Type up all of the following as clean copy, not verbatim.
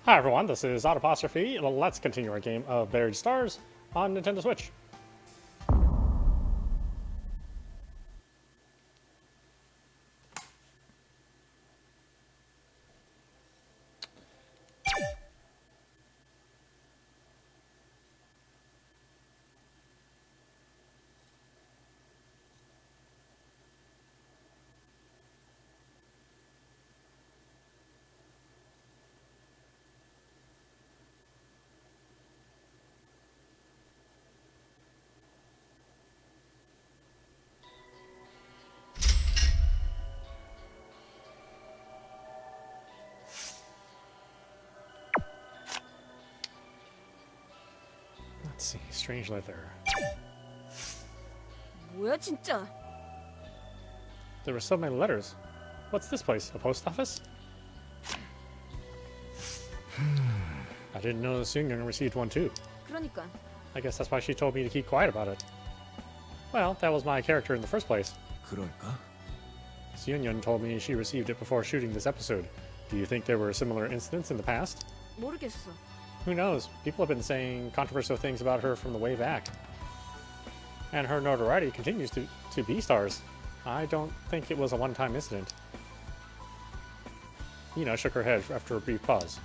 Hi everyone, this is audap. Let's continue our game of Buried Stars on Nintendo Switch. Let's see, strange leather. 뭐야 진짜? There were so many letters. What's this place? A post office? I didn't know Seung-young received one too. 그러니까 I guess that's why she told me to keep quiet about it. Well, that was my character in the first place. 그럴까? Seung-young told me she received it before shooting this episode. Do you think there were similar incidents in the past? 모르겠어. Who knows? People have been saying controversial things about her from the way back. And her notoriety continues to B-stars. I don't think it was a one-time incident. Ina shook her head after a brief pause.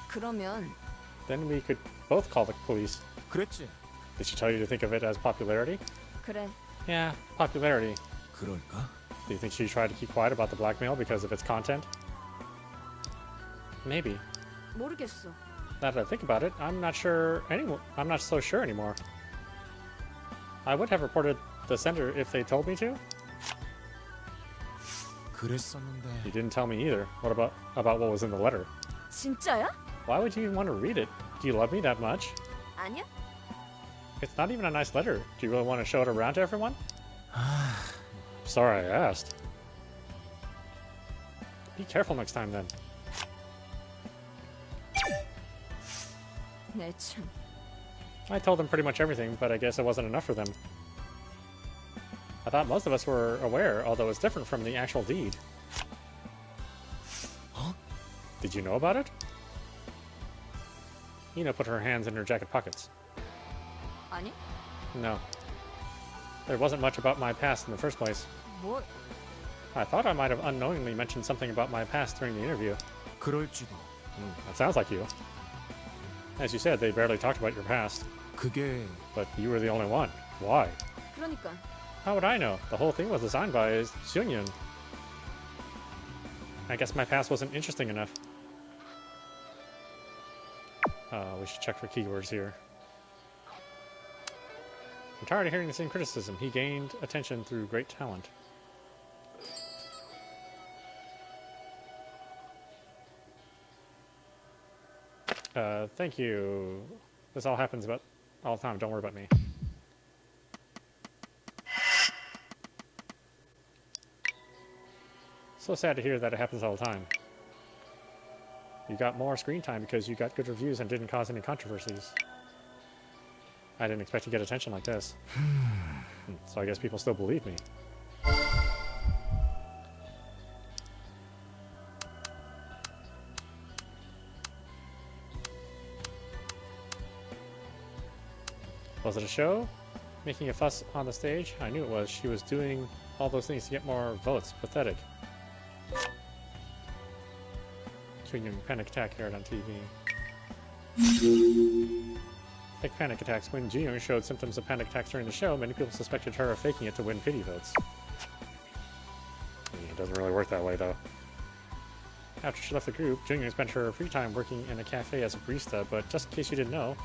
그러면 Then we could both call the police. 그랬지. Did she tell you to think of it as popularity? 그래. Yeah, popularity. 그럴까? Do you think she tried to keep quiet about the blackmail because of its content? Maybe. 모르겠어. Now that I think about it, I'm not so sure anymore. I would have reported the sender if they told me to. 그랬었는데. You didn't tell me either. What about what was in the letter? 진짜야? Why would you even want to read it? Do you love me that much? 아니야? It's not even a nice letter. Do you really want to show it around to everyone? Sorry I asked. Be careful next time then. 내 참. I told them pretty much everything, but I guess it wasn't enough for them. I thought most of us were aware, although it's different from the actual deed. Huh? Did you know about it? Ina put her hands in her jacket pockets. 아니? No. There wasn't much about my past in the first place. 뭐? I thought I might have unknowingly mentioned something about my past during the interview. 그럴지도. That sounds like you. As you said, they barely talked about your past. 그게 But you were the only one. Why? 그러니까 How would I know? The whole thing was designed by Seung-young. I guess my past wasn't interesting enough. We should check for keywords here. I'm tired of hearing the same criticism. He gained attention through great talent. Thank you. This all happens about all the time. Don't worry about me. So sad to hear that it happens all the time. You got more screen time because you got good reviews and didn't cause any controversies. I didn't expect to get attention like this. So I guess people still believe me. Was it a show? Making a fuss on the stage? I knew it was. She was doing all those things to get more votes. Pathetic. Treating panic attack aired on TV. Fake panic attacks. When Ji-young showed symptoms of panic attacks during the show, many people suspected her of faking it to win pity votes. It doesn't really work that way, though. After she left the group, Ji-young spent her free time working in a cafe as a barista, but just in case you didn't know,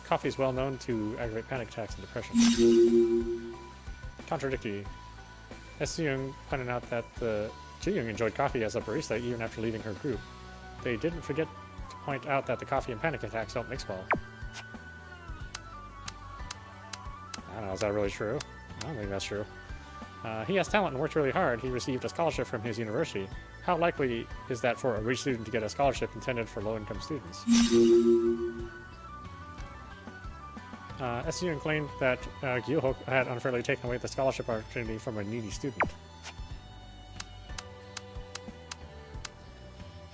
coffee is well known to aggravate panic attacks and depression. Contradictory. Seung pointed out that Ji-young enjoyed coffee as a barista even after leaving her group. They didn't forget to point out that the coffee and panic attacks don't mix well. I don't know, is that really true? I don't think that's true. He has talent and worked really hard. He received a scholarship from his university. How likely is that for a rich student to get a scholarship intended for low-income students? Seung claimed that Gyo-ho had unfairly taken away the scholarship opportunity from a needy student.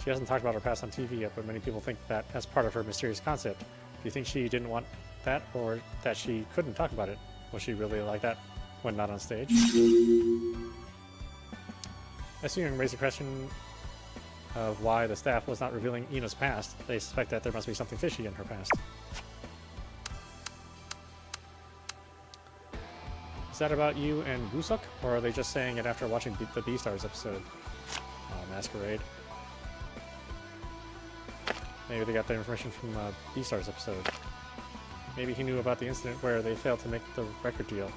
She hasn't talked about her past on TV yet, but many people think that as part of her mysterious concept. Do you think she didn't want that, or that she couldn't talk about it? Was she really like that when not on stage? Assuming raised a question of why the staff was not revealing Ina's past. They suspect that there must be something fishy in her past. Is that about you and Wusuk, or are they just saying it after watching the Beastars episode? Masquerade. Maybe they got their information from Beastars episode. Maybe he knew about the incident where they failed to make the record deal.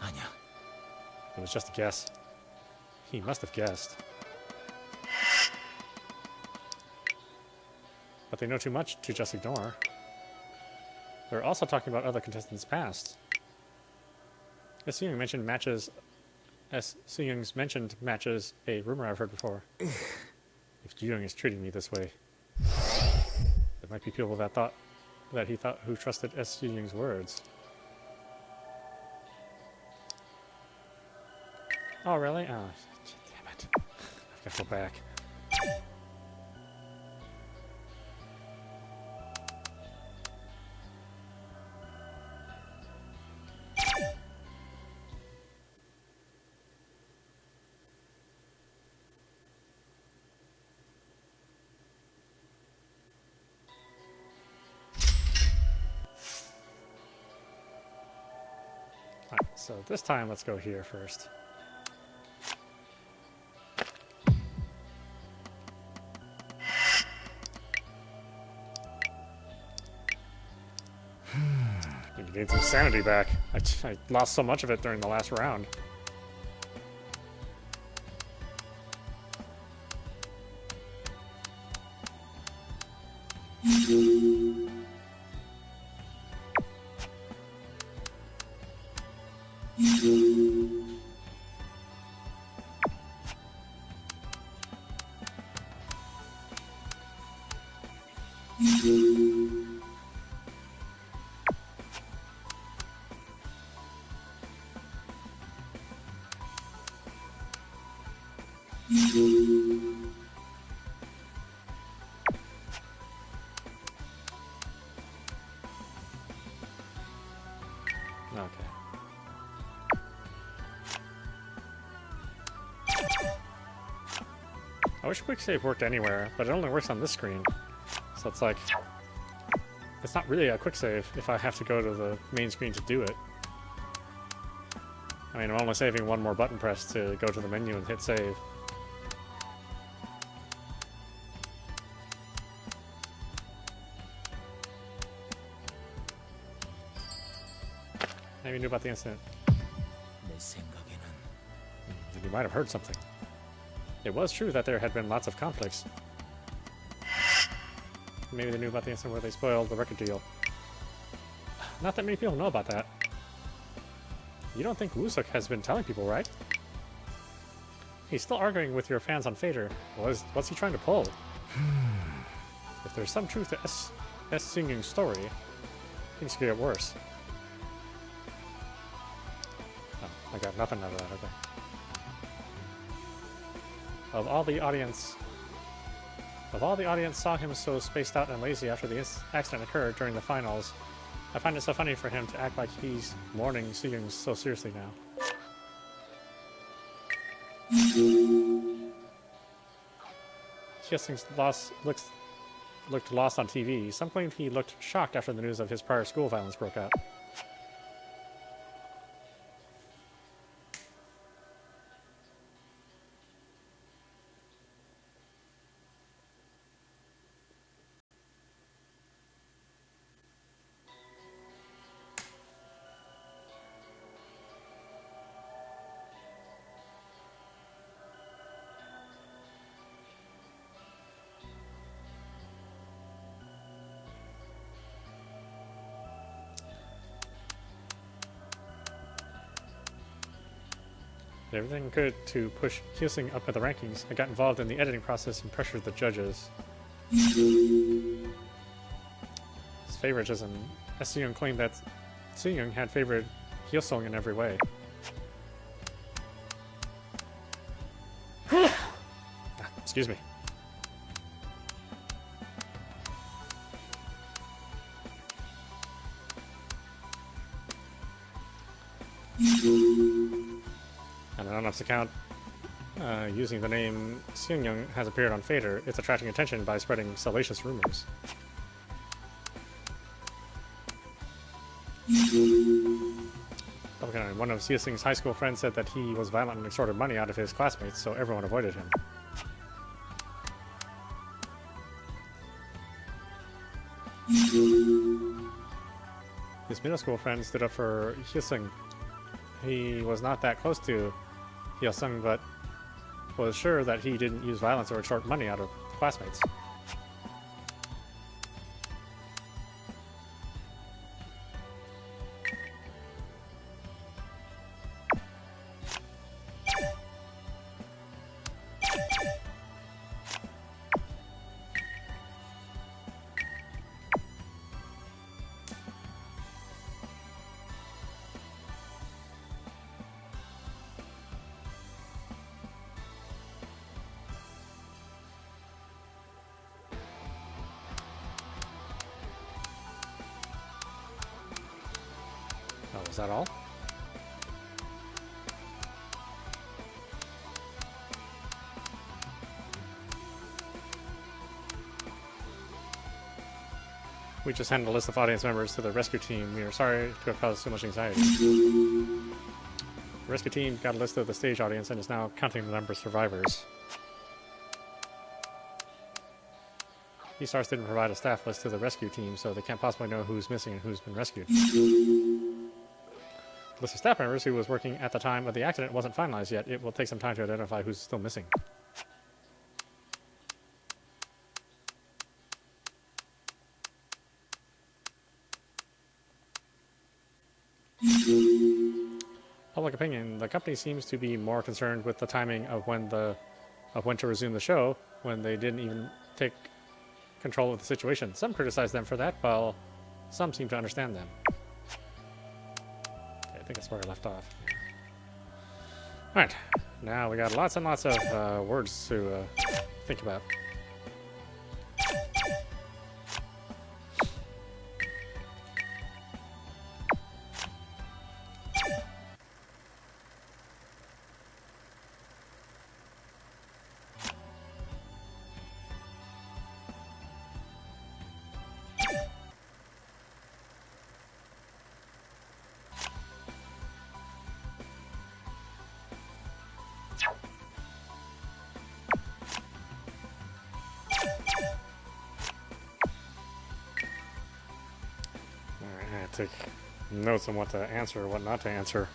아니야. It was just a guess. He must have guessed. But they know too much to just ignore. They're also talking about other contestants' past. As Soo-young mentioned matches, a rumor I've heard before. If Joo-young is treating me this way, there might be people who trusted Soo-young's words. Oh, really? Oh, damn it. I've got to go back. Alright, so this time let's go here first. Need to gain some sanity back. I lost so much of it during the last round. Okay. I wish quick save worked anywhere, but it only works on this screen. So it's like, it's not really a quick save if I have to go to the main screen to do it. I mean, I'm only saving one more button press to go to the menu and hit save. Maybe you knew about the incident. 내 생각에는 Then you might have heard something. It was true that there had been lots of conflicts. Maybe they knew about the incident where they spoiled the record deal. Not that many people know about that. You don't think Wusuk has been telling people, right? He's still arguing with your fans on Phater. What's he trying to pull? If there's some truth to S Singing's story, things could get worse. Oh, I got nothing out of that, okay. Of all the audience saw him so spaced out and lazy after the accident occurred during the finals, I find it so funny for him to act like he's mourning Soo-young so seriously now. Hyesung's looked lost on TV. Some claimed he looked shocked after the news of his prior school violence broke out. Did everything could to push Hyesung up in the rankings. I got involved in the editing process and pressured the judges. His favoritism, as Seung claimed that Seung had favored Hyosung in every way. Excuse me. On Anonymous account, using the name Seung has appeared on Phater. It's attracting attention by spreading salacious rumors. Okay, one of Hyosung's high school friends said that he was violent and extorted money out of his classmates, so everyone avoided him. His middle school friend stood up for Hyosung. He was not that close to Hyosung, but was sure that he didn't use violence or extort money out of classmates. Oh, is that all? We just handed a list of audience members to the rescue team. We are sorry to have caused so much anxiety. The rescue team got a list of the stage audience and is now counting the number of survivors. These stars didn't provide a staff list to the rescue team, so they can't possibly know who's missing and who's been rescued. The list of staff members who was working at the time of the accident wasn't finalized yet. It will take some time to identify who's still missing. Public opinion. The company seems to be more concerned with the timing of when to resume the show, when they didn't even take control of the situation. Some criticize them for that, while some seem to understand them. Okay, I think that's where I left off. Alright, now we got lots and lots of words to think about. Take notes on what to answer or what not to answer.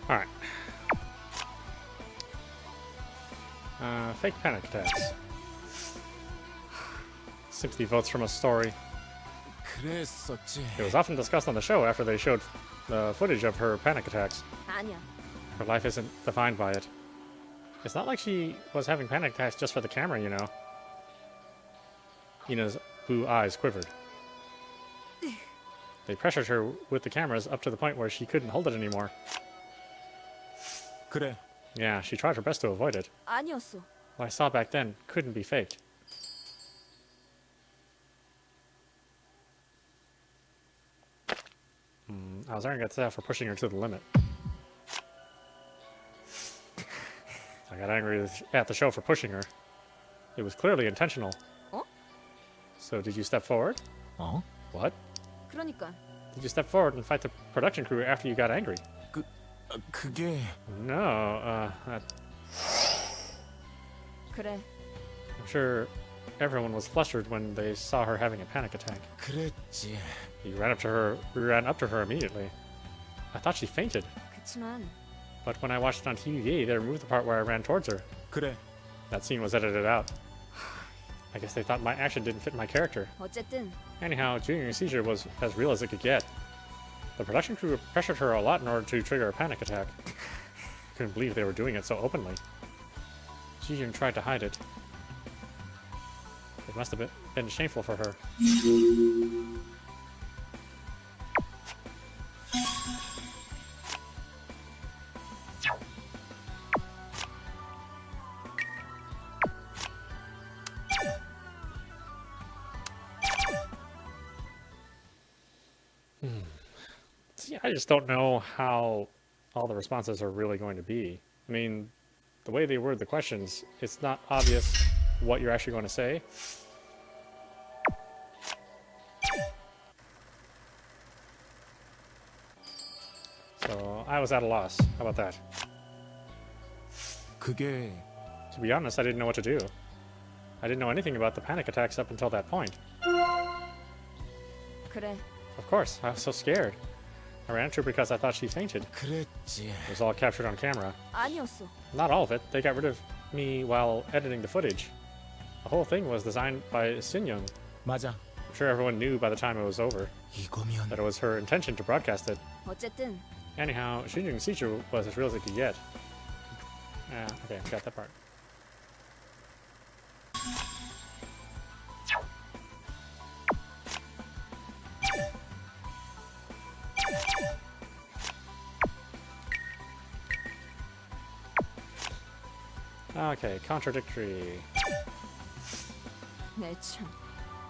Alright. Fake panic attacks. Sympathy votes from a story. It was often discussed on the show after they showed the footage of her panic attacks. 아니야. Her life isn't defined by it. It's not like she was having panic attacks just for the camera, you know. Ina's blue eyes quivered. They pressured her with the cameras up to the point where she couldn't hold it anymore. 그래. Yeah, she tried her best to avoid it. 아니었어. What I saw back then couldn't be faked. I was angry at Seth for pushing her to the limit. I got angry at the show for pushing her. It was clearly intentional. 어? So did you step forward? 어? What? 그러니까 Did you step forward and fight the production crew after you got angry? 그게 No, 그래. I'm sure everyone was flustered when they saw her having a panic attack. 그랬지. We ran up to her immediately. I thought she fainted, 그치만 but when I watched it on TV, they removed the part where I ran towards her. 그래. That scene was edited out. I guess they thought my action didn't fit my character. 어쨌든 Anyhow, Junior's seizure was as real as it could get. The production crew pressured her a lot in order to trigger a panic attack. Couldn't believe they were doing it so openly. Junior tried to hide it. It must have been shameful for her. See, I just don't know how all the responses are really going to be. I mean, the way they word the questions, it's not obvious what you're actually going to say. So I was at a loss. How about that? 그게 To be honest, I didn't know what to do. I didn't know anything about the panic attacks up until that point. 그래. Of course, I was so scared. I ran to her because I thought she fainted. 그랬지. It was all captured on camera. 아니었어. Not all of it. They got rid of me while editing the footage. The whole thing was designed by Sin-young. 맞아. I'm sure everyone knew by the time it was over 이거면 that it was her intention to broadcast it. 어쨌든 Anyhow, Shin-young's seizure was as real as it could get. Okay, got that part. Okay, contradictory. 내 참.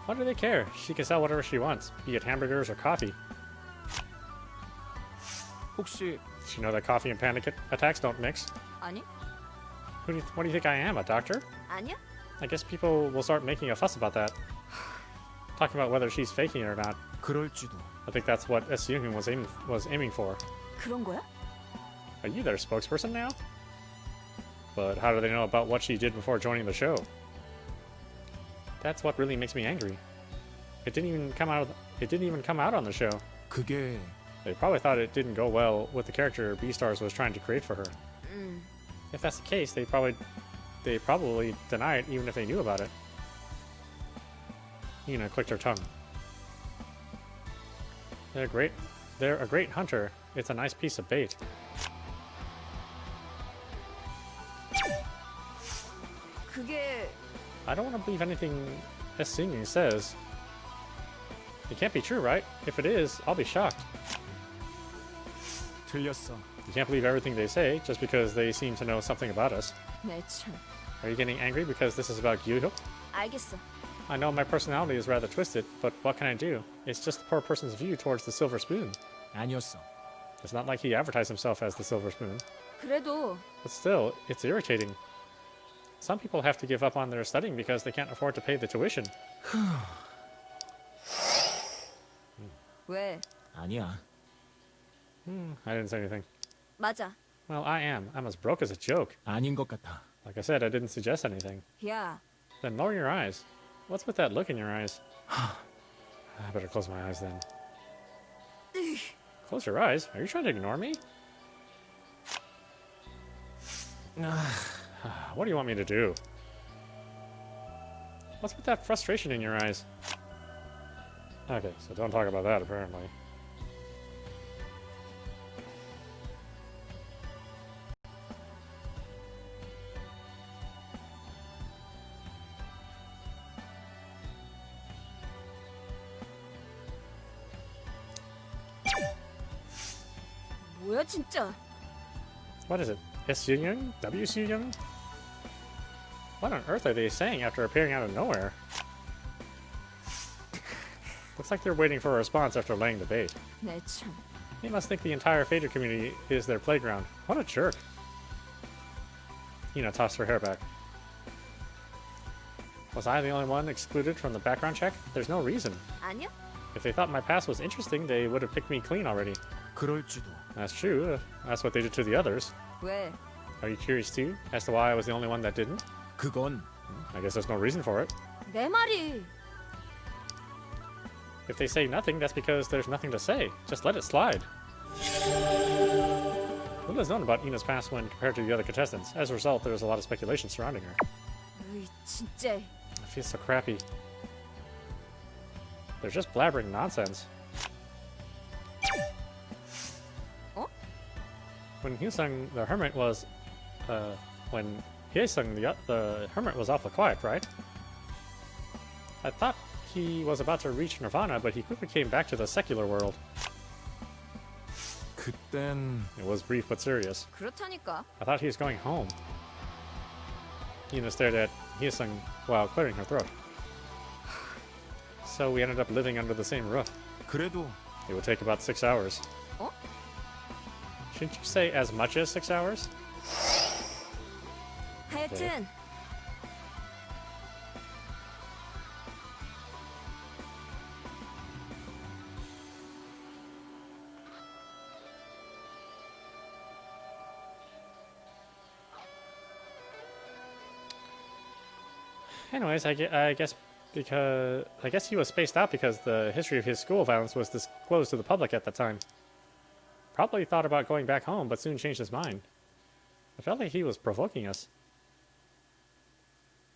What do they care? She can sell whatever she wants, be it hamburgers or coffee. 혹시 Does she know that coffee and panic attacks don't mix? 아니? What do you think I am, a doctor? 아니야? I guess people will start making a fuss about that. Talking about whether she's faking it or not. 그럴지도. I think that's what S-Young was aiming for. 그런 거야? Are you their spokesperson now? But how do they know about what she did before joining the show? That's what really makes me angry. It didn't even come out on the show. 그게 They probably thought it didn't go well with the character Beastars was trying to create for her. If that's the case, they probably deny it even if they knew about it. Yuna clicked her tongue. They're a great hunter. It's a nice piece of bait. 그게 I don't want to believe anything S-Young says. It can't be true, right? If it is, I'll be shocked. 틀렸어. You can't believe everything they say just because they seem to know something about us. 내 참. Are you getting angry because this is about Gyuhyuk? 알겠어. I know my personality is rather twisted, but what can I do? It's just the poor person's view towards the silver spoon. 아니었어. It's not like he advertised himself as the silver spoon. 그래도 But still, it's irritating. Some people have to give up on their studying because they can't afford to pay the tuition. 왜? 아니야. I didn't say anything. 맞아. Well, I am. I'm as broke as a joke. 아닌 것 같아. Like I said, I didn't suggest anything. 야, Then lower your eyes. What's with that look in your eyes? I better close my eyes then. Close your eyes? Are you trying to ignore me? What do you want me to do? What's with that frustration in your eyes? Okay, so don't talk about that apparently. 뭐야 진짜? What is it? S-Young? W-Young? What on earth are they saying after appearing out of nowhere? Looks like they're waiting for a response after laying the bait. 내 참. He must think the entire Phater community is their playground. What a jerk. Hina tossed her hair back. Was I the only one excluded from the background check? There's no reason. 아니야? If they thought my past was interesting, they would have picked me clean already. 그럴지도. That's true. That's what they did to the others. 왜? Are you curious too, as to why I was the only one that didn't? 그건 I guess there's no reason for it. 내 말이. If they say nothing, that's because there's nothing to say. Just let it slide. Little is known about Ina's past when compared to the other contestants. As a result, there was a lot of speculation surrounding her. 으이, 진짜. I feel so crappy. They're just blabbering nonsense. 어? When Hyesung the hermit was, when Hyesung the hermit was awfully quiet, right? I thought he was about to reach Nirvana, but he quickly came back to the secular world. 그땐 It was brief but serious. 그렇다니까. I thought he was going home. Hina stared at Hyesung while clearing her throat. So we ended up living under the same roof. 그래도 It would take about 6 hours. 어? Shouldn't you say as much as 6 hours? 하여튼 Anyways, I guess he was spaced out because the history of his school violence was disclosed to the public at the time. Probably thought about going back home, but soon changed his mind. I felt like he was provoking us.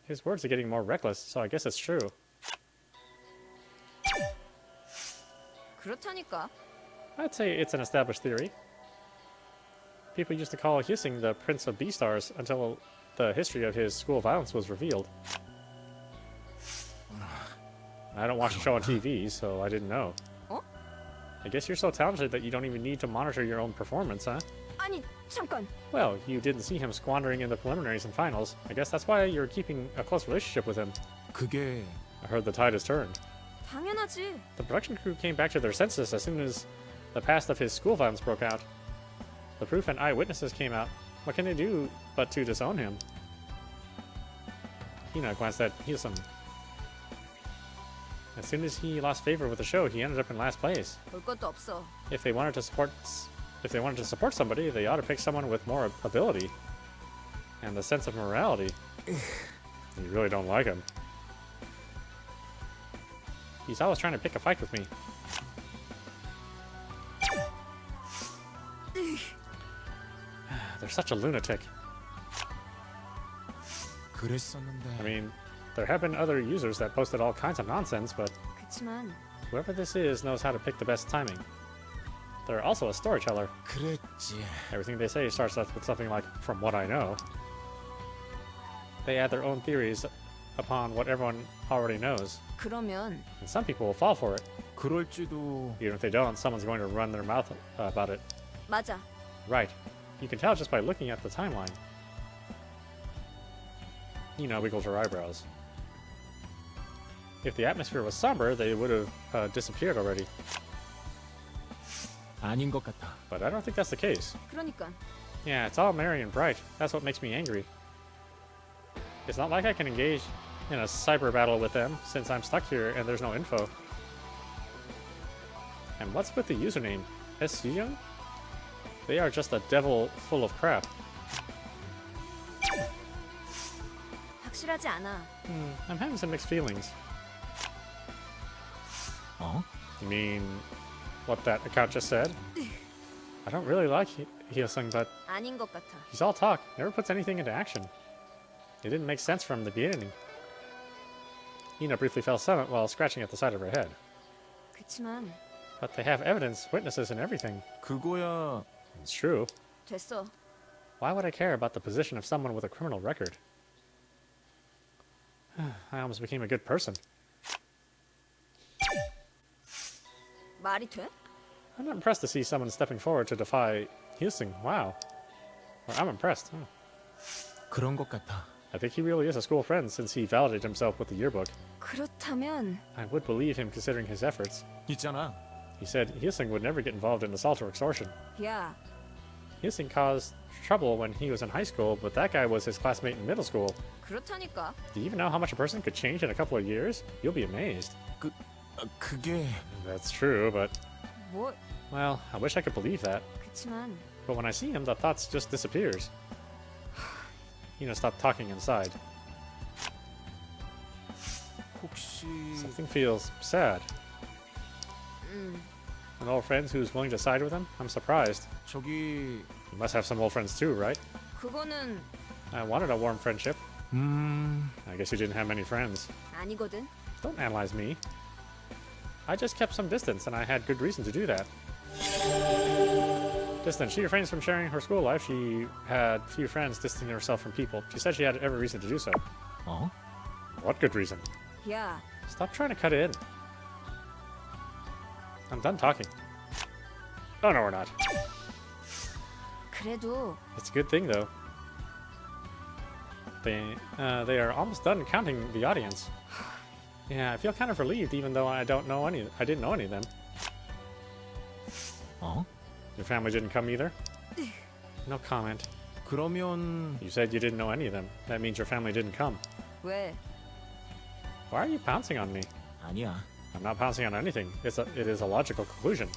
His words are getting more reckless, so I guess it's true. 그렇다니까. I'd say it's an established theory. People used to call Hyesung the Prince of Beastars until the history of his school violence was revealed. I don't watch the show on TV, so I didn't know. 어? I guess you're so talented that you don't even need to monitor your own performance, huh? 아니, 잠깐. Well, you didn't see him squandering in the preliminaries and finals. I guess that's why you're keeping a close relationship with him. 그게 I heard the tide has turned. 당연하지. The production crew came back to their senses as soon as the past of his school violence broke out. The proof and eyewitnesses came out. What can they do but to disown him? Hina glanced at Hyesung. As soon as he lost favor with the show, he ended up in last place. 볼 것도 없어. If they wanted to support somebody, they ought to pick someone with more ability and the sense of morality. You really don't like him. He's always trying to pick a fight with me. They're such a lunatic. 그랬었는데. I mean, there have been other users that posted all kinds of nonsense, but 그치만 whoever this is knows how to pick the best timing. They're also a storyteller. 그랬지. Everything they say starts off with something like, "From what I know." They add their own theories upon what everyone already knows, 그러면 and some people will fall for it. 그럴지도. Even if they don't, someone's going to run their mouth about it. 맞아. Right. You can tell just by looking at the timeline. Hina wiggled her eyebrows. If the atmosphere was somber, they would have disappeared already. 아닌 것 같아. But I don't think that's the case. 그러니까 Yeah, it's all merry and bright. That's what makes me angry. It's not like I can engage in a cyber battle with them, since I'm stuck here and there's no info. And what's with the username? SCyoung? They are just a devil full of crap. 확실하지 않아. I'm having some mixed feelings. 어? You mean what that account just said? I don't really like Hyesung, but 아닌 것 같아. he's all talk, never puts anything into action. It didn't make sense from the beginning. Hina briefly fell silent while scratching at the side of her head. 그치만 But they have evidence, witnesses, and everything. 그거야. It's true. 됐어. Why would I care about the position of someone with a criminal record? I almost became a good person. 말이 돼? I'm not impressed to see someone stepping forward to defy Hyesung. Wow. Well, I'm impressed. 그런 것 같아. I think he really is a school friend since he validated himself with the yearbook. 그렇다면 I would believe him considering his efforts. 있잖아. He said Hyosung would never get involved in assault or extortion. 야, Hyosung caused trouble when he was in high school, but that guy was his classmate in middle school. 그렇다니까. Do you even know how much a person could change in a couple of years? You'll be amazed. 그게 That's true, but, 뭐, well, I wish I could believe that. 그치만 But when I see him, the thoughts just disappears. Stop talking inside. 혹시 Something feels sad. An old friend who's willing to side with him? I'm surprised. 저기 You must have some old friends too, right? 그거는 I wanted a warm friendship. I guess you didn't have many friends. 아니거든. Don't analyze me. I just kept some distance, and I had good reason to do that. Distance. She refrains from sharing her school life. She had few friends, distancing herself from people. She said she had every reason to do so. 어? What good reason? 야, Stop trying to cut in. I'm done talking. Oh, no, we're not. 그래도 It's a good thing, though. They are almost done counting the audience. Yeah, I feel kind of relieved, even though I didn't know any of them. 어? Your family didn't come either? No comment. 그러면 You said you didn't know any of them. That means your family didn't come. 왜? Why are you pouncing on me? 아니야. I'm not pouncing on anything. It is a logical conclusion.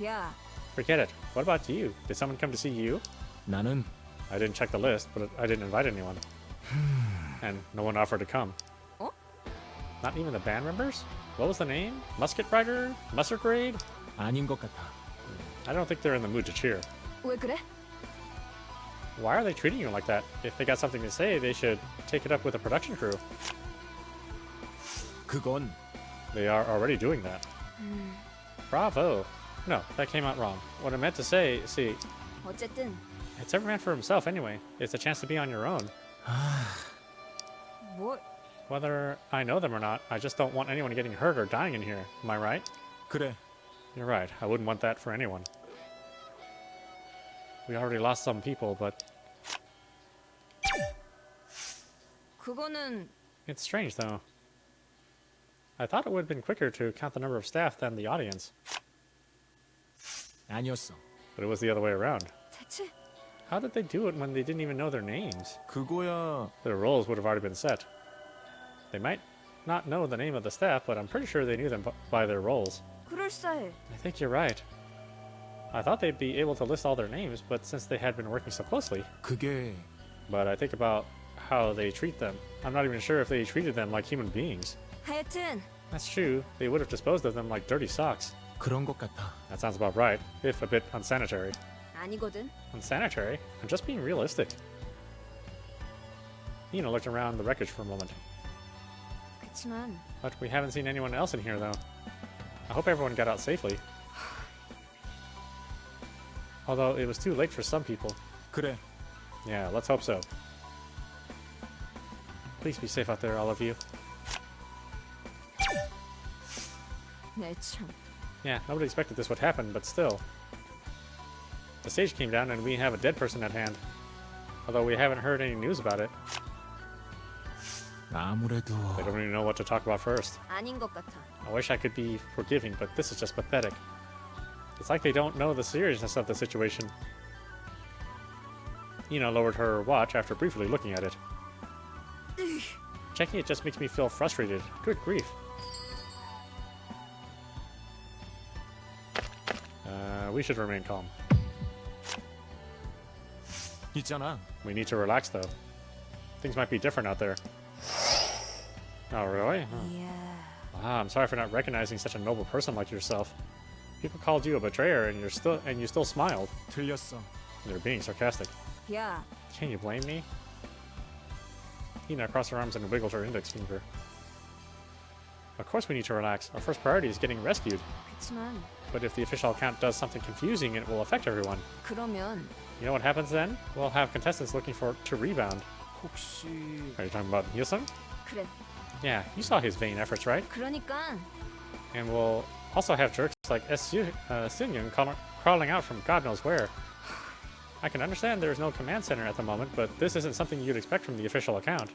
야, Forget it. What about you? Did someone come to see you? 나는 I didn't check the list, but I didn't invite anyone. And no one offered to come. 어? Not even the band members? What was the name? Musket Rider? Mustard Grade? 아닌 것 같아. I don't think they're in the mood to cheer. 왜 그래? Why are they treating you like that? If they got something to say, they should take it up with the production crew. 그건 They are already doing that. Bravo. No, that came out wrong. What I meant to say, see, 어쨌든 it's every man for himself anyway. It's a chance to be on your own. 뭘? Whether I know them or not, I just don't want anyone getting hurt or dying in here. Am I right? 그래. You're right. I wouldn't want that for anyone. We already lost some people, but 그거는 it's strange though. I thought it would have been quicker to count the number of staff than the audience, 아니었어. but it was the other way around. 대체 How did they do it when they didn't even know their names? 그거야. Their roles would have already been set. They might not know the name of the staff, but I'm pretty sure they knew them by their roles. 그럴싸해. I think you're right. I thought they'd be able to list all their names, but since they had been working so closely. 그게 But I think about how they treat them. I'm not even sure if they treated them like human beings. 하여튼 That's true. They would have disposed of them like dirty socks. 그런 것 같아. That sounds about right, if a bit unsanitary. 아니거든. Unsanitary? I'm just being realistic. Nina looked around the wreckage for a moment. 그치만 But we haven't seen anyone else in here, though. I hope everyone got out safely. Although it was too late for some people. 그래. Yeah, let's hope so. Please be safe out there, all of you. 내 참. Yeah, nobody expected this would happen, but still. The stage came down and we have a dead person at hand. Although we haven't heard any news about it. 아무래도 They don't even know what to talk about first. 아닌 것 같아. I wish I could be forgiving, but this is just pathetic. It's like they don't know the seriousness of the situation. Nina lowered her watch after briefly looking at it. Checking it just makes me feel frustrated. Good grief. We should remain calm. 있잖아. We need to relax, though. Things might be different out there. Oh, really? Huh. 이야. Ah, I'm sorry for not recognizing such a noble person like yourself. People called you a betrayer, and you still smiled. 틀렸어. They're being sarcastic. 야, Can you blame me? Hina crossed her arms and wiggled her index finger. Of course we need to relax. Our first priority is getting rescued. 그치만 But if the official account does something confusing, it will affect everyone. 그러면 You know what happens then? We'll have contestants looking to rebound. 혹시 Are you talking about Hyosung? 그래. Yeah, you saw his vain efforts, right? 그러니까 And we'll also have jerks like Seung-young crawling out from God knows where. I can understand there is no command center at the moment, but this isn't something you'd expect from the official account.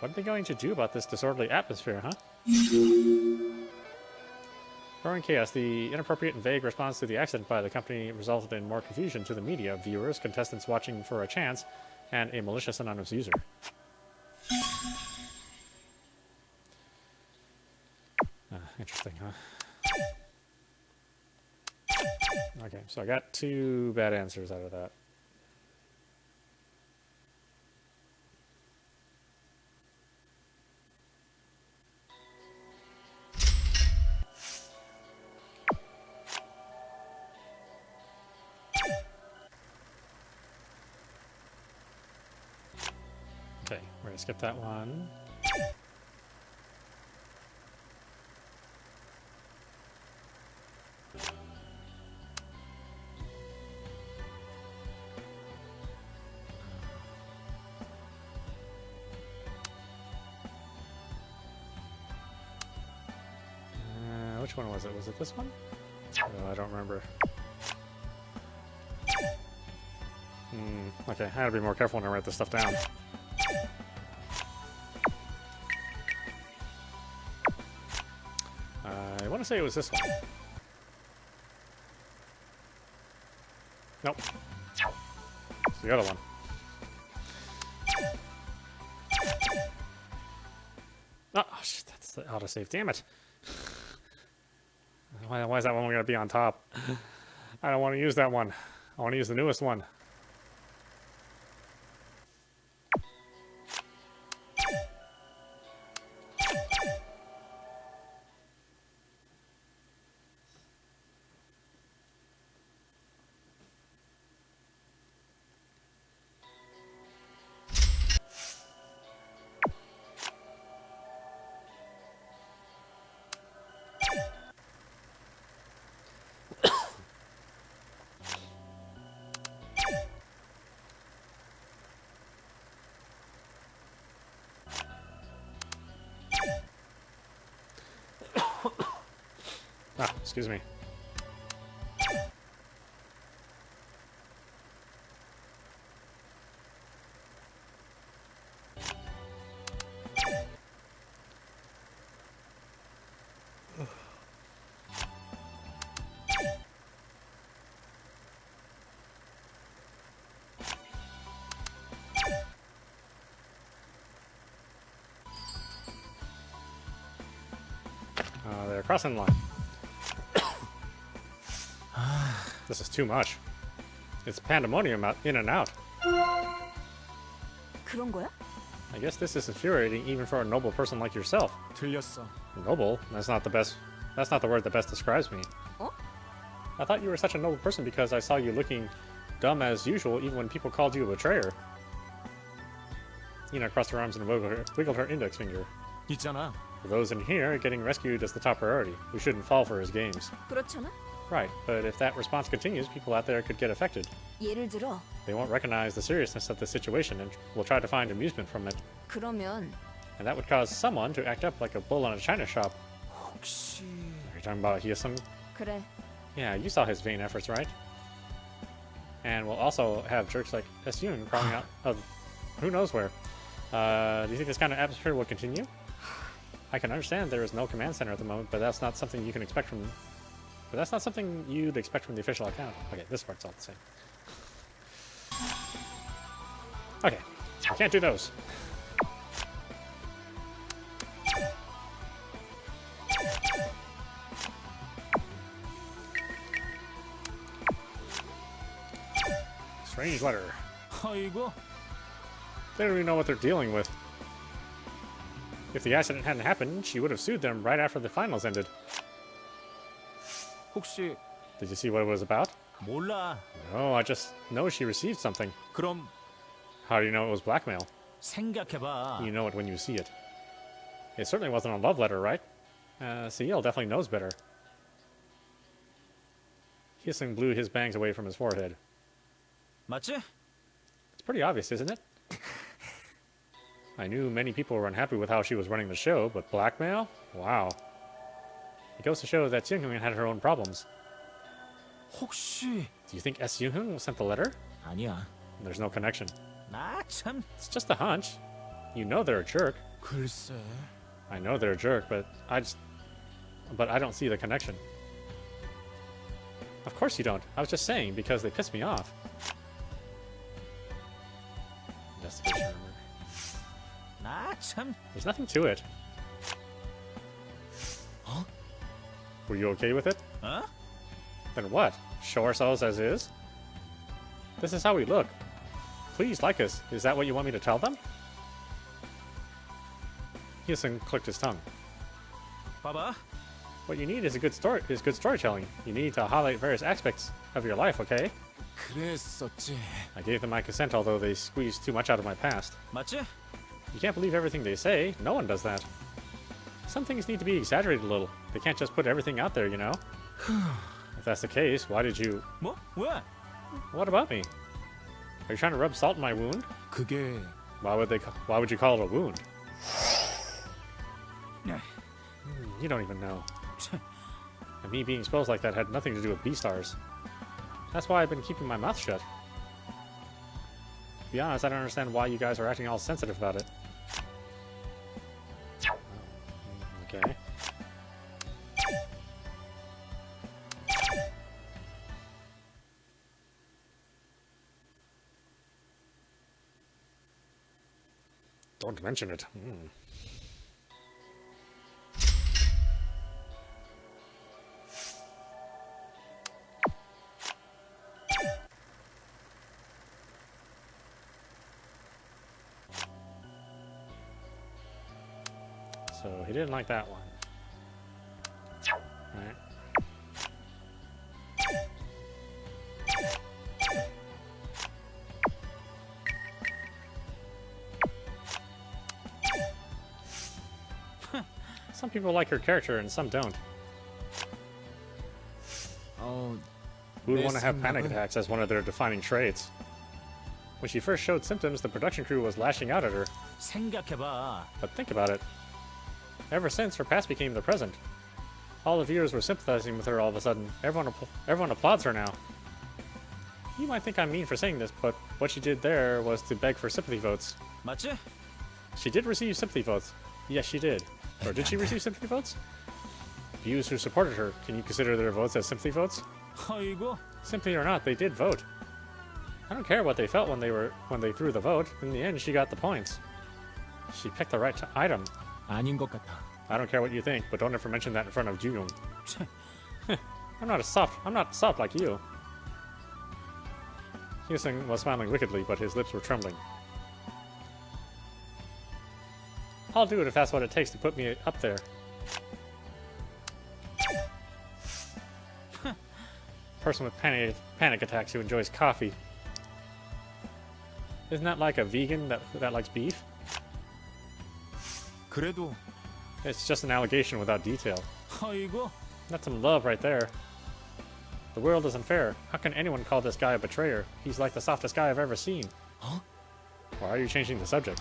What are they going to do about this disorderly atmosphere, huh? Growing chaos, the inappropriate and vague response to the accident by the company resulted in more confusion to the media, viewers, contestants watching for a chance, and a malicious anonymous user. Interesting, huh? Okay, so I got 2 bad answers out of that. Okay, we're gonna skip that one. Which one was it? Was it this one? Oh, I don't remember. Okay, I gotta be more careful when I write this stuff down. I want to say it was this one. Nope. It's the other one. Oh, shit, that's the autosave. Damn it. Why is that one going to be on top? I don't want to use that one. I want to use the newest one. Ah, excuse me. They're crossing the line. This is too much. It's pandemonium out, in and out. 그런 거야? I guess this is infuriating even for a noble person like yourself. 틀렸어. Noble? That's not the best. That's not the word that best describes me. 어? I thought you were such a noble person because I saw you looking dumb as usual even when people called you a betrayer. Ina crossed her arms and wiggled her index finger. 있잖아. For those in here, getting rescued is the top priority. We shouldn't fall for his games. 그렇잖아. Right, but if that response continues, people out there could get affected. 예를 들어. They won't recognize the seriousness of the situation and will try to find amusement from it. 그러면 And that would cause someone to act up like a bull in a china shop. 혹시 Are you talking about Hyesung? 그래. Yeah, you saw his vain efforts, right? And we'll also have jerks like Esyun crawling out of who knows where. Do you think this kind of atmosphere will continue? I can understand there is no command center at the moment, but that's not something you can expect from... But that's not something you'd expect from the official account. Okay, this part's all the same. Okay, I can't do those. Strange letter. 아이고. They don't even know what they're dealing with. If the accident hadn't happened, she would have sued them right after the finals ended. 혹시 Did you see what it was about? 몰라. No, I just know she received something. 그럼 How do you know it was blackmail? 생각해봐. You know it when you see it. It certainly wasn't a love letter, right? CL definitely knows better. Hyesung blew his bangs away from his forehead. 맞지? It's pretty obvious, isn't it? I knew many people were unhappy with how she was running the show, but blackmail? Wow. It goes to show that Seung-hyun had her own problems. 혹시 Do you think Seung-hyun sent the letter? 아니야. There's no connection. 나 참. It's just a hunch. You know they're a jerk. 글쎄. I know they're a jerk, but I don't see the connection. Of course you don't. I was just saying because they pissed me off. Investigation armor. 아, 참. There's nothing to it. Huh? Were you okay with it? Huh? Then what? Show ourselves as is? This is how we look. Please like us. Is that what you want me to tell them? Hyusun clicked his tongue. 봐봐. What you need is good storytelling. You need to highlight various aspects of your life, okay? 그랬었지. I gave them my consent, although they squeezed too much out of my past. 맞지? You can't believe everything they say. No one does that. Some things need to be exaggerated a little. They can't just put everything out there, you know? If that's the case, why did you... 뭐? 왜? What about me? Are you trying to rub salt in my wound? 그게 Why would you call it a wound? You don't even know. And me being exposed like that had nothing to do with B-stars. That's why I've been keeping my mouth shut. To be honest, I don't understand why you guys are acting all sensitive about it. Okay. Don't mention it. So he didn't like that one. Right. Some people like her character and some don't. 어, Who would 내 want to have panic 생각은- attacks as one of their defining traits? When she first showed symptoms, the production crew was lashing out at her. 생각해봐. But think about it. Ever since, her past became the present. All the viewers were sympathizing with her all of a sudden. Everyone applauds her now. You might think I'm mean for saying this, but what she did there was to beg for sympathy votes. 맞지? She did receive sympathy votes. Yes, she did. Or did she receive sympathy votes? Viewers who supported her, can you consider their votes as sympathy votes? 아이고. Sympathy or not, they did vote. I don't care what they felt when they threw the vote. In the end, she got the points. She picked the right item. 아닌 것 같아. I don't care what you think, but don't ever mention that in front of Juyong. I'm not soft like you. Hyusung was smiling wickedly, but his lips were trembling. I'll do it if that's what it takes to put me up there. Person with panic attacks who enjoys coffee. Isn't that like a vegan that likes beef? 그래도 It's just an allegation without detail. 아이고. That's some love right there. The world isn't fair. How can anyone call this guy a betrayer? He's like the softest guy I've ever seen. Huh? Why are you changing the subject?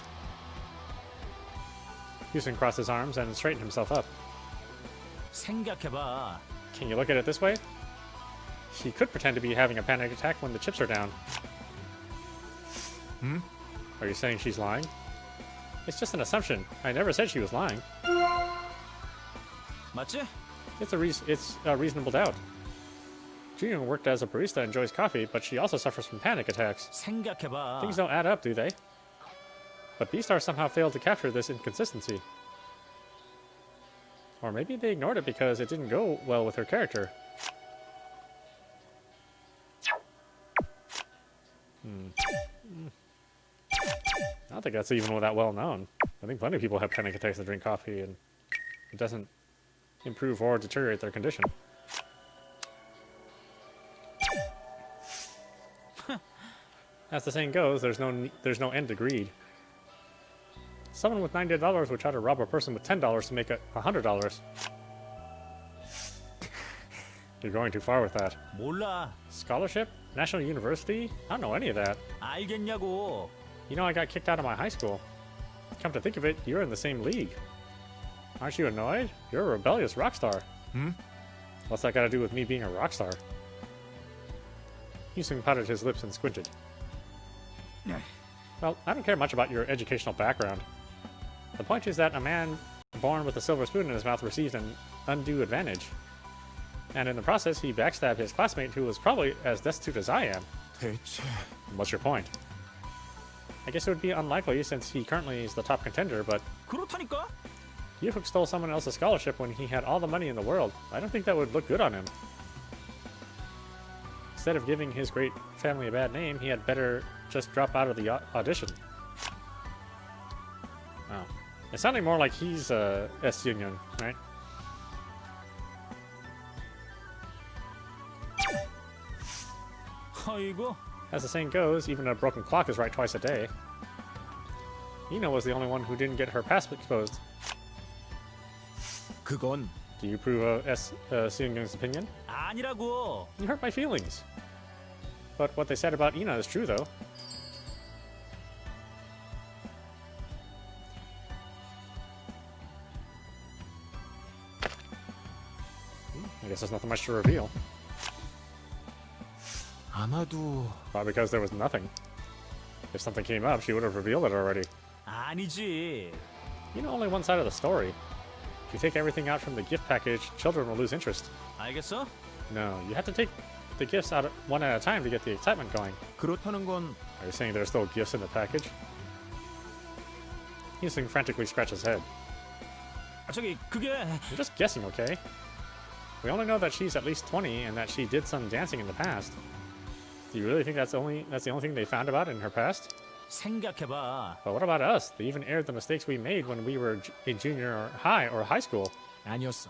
Houston crossed his arms and straightened himself up. 생각해봐. Can you look at it this way? She could pretend to be having a panic attack when the chips are down. Hmm? Are you saying she's lying? It's just an assumption. I never said she was lying. 맞지? It's a reasonable doubt. Juyong worked as a barista and enjoys coffee, but she also suffers from panic attacks. 생각해봐. Things don't add up, do they? But B-Star somehow failed to capture this inconsistency. Or maybe they ignored it because it didn't go well with her character. I don't think that's even that well known. I think plenty of people have panic attacks that drink coffee and it doesn't improve or deteriorate their condition. As the saying goes, there's no end to greed. Someone with $90 would try to rob a person with $10 to make $100. You're going too far with that. 몰라. Scholarship? National University? I don't know any of that. 알겠냐고. You know, I got kicked out of my high school. Come to think of it, you're in the same league. Aren't you annoyed? You're a rebellious rock star. Hmm? What's that got to do with me being a rock star? Houston pouted his lips and squinted. Well, I don't care much about your educational background. The point is that a man born with a silver spoon in his mouth receives an undue advantage. And in the process, he backstabbed his classmate who was probably as destitute as I am. 대체 What's your point? I guess it would be unlikely since he currently is the top contender, but 그렇다니까? Yufuk stole someone else's scholarship when he had all the money in the world. I don't think that would look good on him. Instead of giving his great family a bad name, he had better just drop out of the audition. Oh. It's sounding more like he's S. Young, right? 아이고. As the saying goes, even a broken clock is right twice a day. Ina was the only one who didn't get her past exposed. 그건 Do you approve of Young's opinion? 아니라고. You hurt my feelings. But what they said about Ina is true, though. I guess there's nothing much to reveal. 아마도 Probably because there was nothing. If something came up, she would have revealed it already. 아니지. You know only one side of the story. If you take everything out from the gift package, children will lose interest. 알겠어? No, you have to take the gifts out one at a time to get the excitement going. 그렇다는 건 Are you saying there's still gifts in the package? Houston frantically scratches his head. 저기 그게 I'm just guessing, okay? We only know that she's at least 20 and that she did some dancing in the past. Do you really think that's the only thing they found about in her past? 생각해봐. But what about us? They even aired the mistakes we made when we were in junior or high school. 아니었어.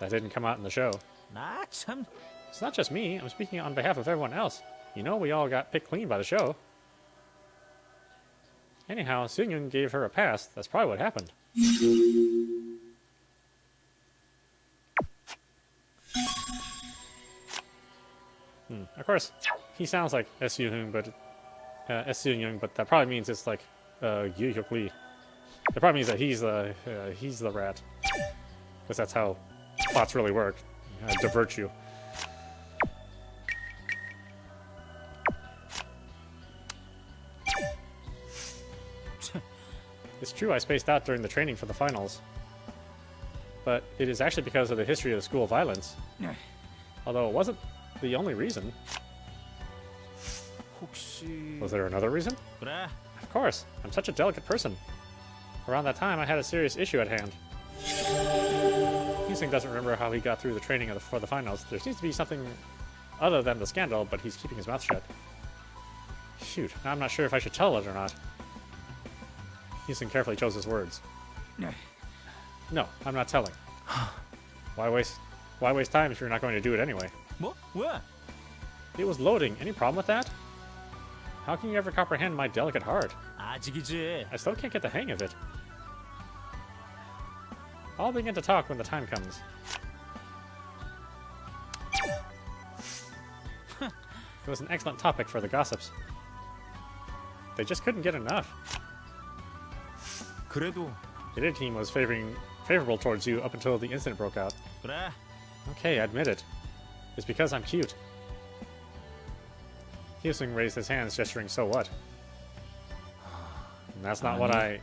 That didn't come out in the show. 나 참. It's not just me. I'm speaking on behalf of everyone else. You know we all got picked clean by the show. Anyhow, Seung-yoon gave her a pass. That's probably what happened. Of course, he sounds like S. Yoon, but that probably means it's like Yoo Hyuk Lee. It probably means that he's the rat, because that's how plots really work. Divert you. It's true I spaced out during the training for the finals, but it is actually because of the history of the school violence. Although it wasn't the only reason. 혹시 Was there another reason? 그래? Of course. I'm such a delicate person. Around that time, I had a serious issue at hand. Houston doesn't remember how he got through the training for the finals. There seems to be something other than the scandal, but he's keeping his mouth shut. Shoot, now I'm not sure if I should tell it or not. Houston carefully chose his words. No, I'm not telling. Why waste time if you're not going to do it anyway? 뭐? 왜? It was loading. Any problem with that? How can you ever comprehend my delicate heart? 아직이지. I still can't get the hang of it. I'll begin to talk when the time comes. It was an excellent topic for the gossips. They just couldn't get enough. 그래도 The other team was favorable towards you up until the incident broke out. 그래? Okay, I admit it. It's because I'm cute. Hyosung raised his hands, gesturing, so what? And that's not what I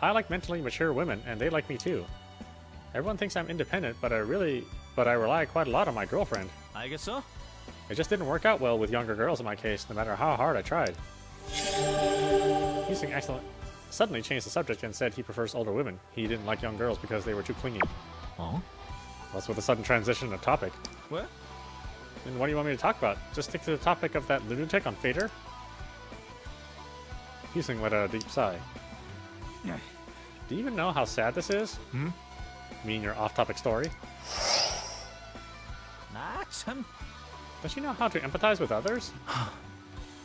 like mentally mature women, and they like me too. Everyone thinks I'm independent, but I rely quite a lot on my girlfriend. 알겠어? It just didn't work out well with younger girls in my case, no matter how hard I tried. Hyosung suddenly changed the subject and said he prefers older women. He didn't like young girls because they were too clingy. 어? What's with a sudden transition of topic? 왜? And what do you want me to talk about? Just stick to the topic of that lunatic on Phater? Hyosung let out a deep sigh. Do you even know how sad this is? Hmm? You mean your off-topic story? 나 참. Don't you know how to empathize with others?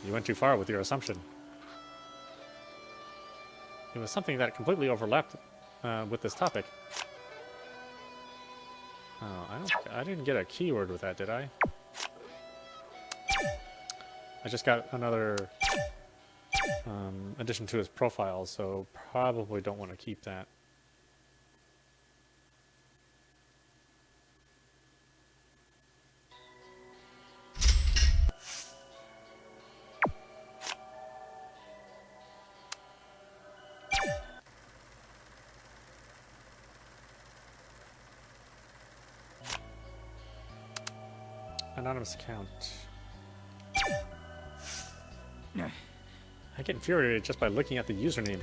You went too far with your assumption. It was something that completely overlapped with this topic. Oh, I didn't get a keyword with that, did I? I just got another addition to his profile, so probably don't want to keep that. Anonymous account. I get infuriated just by looking at the username.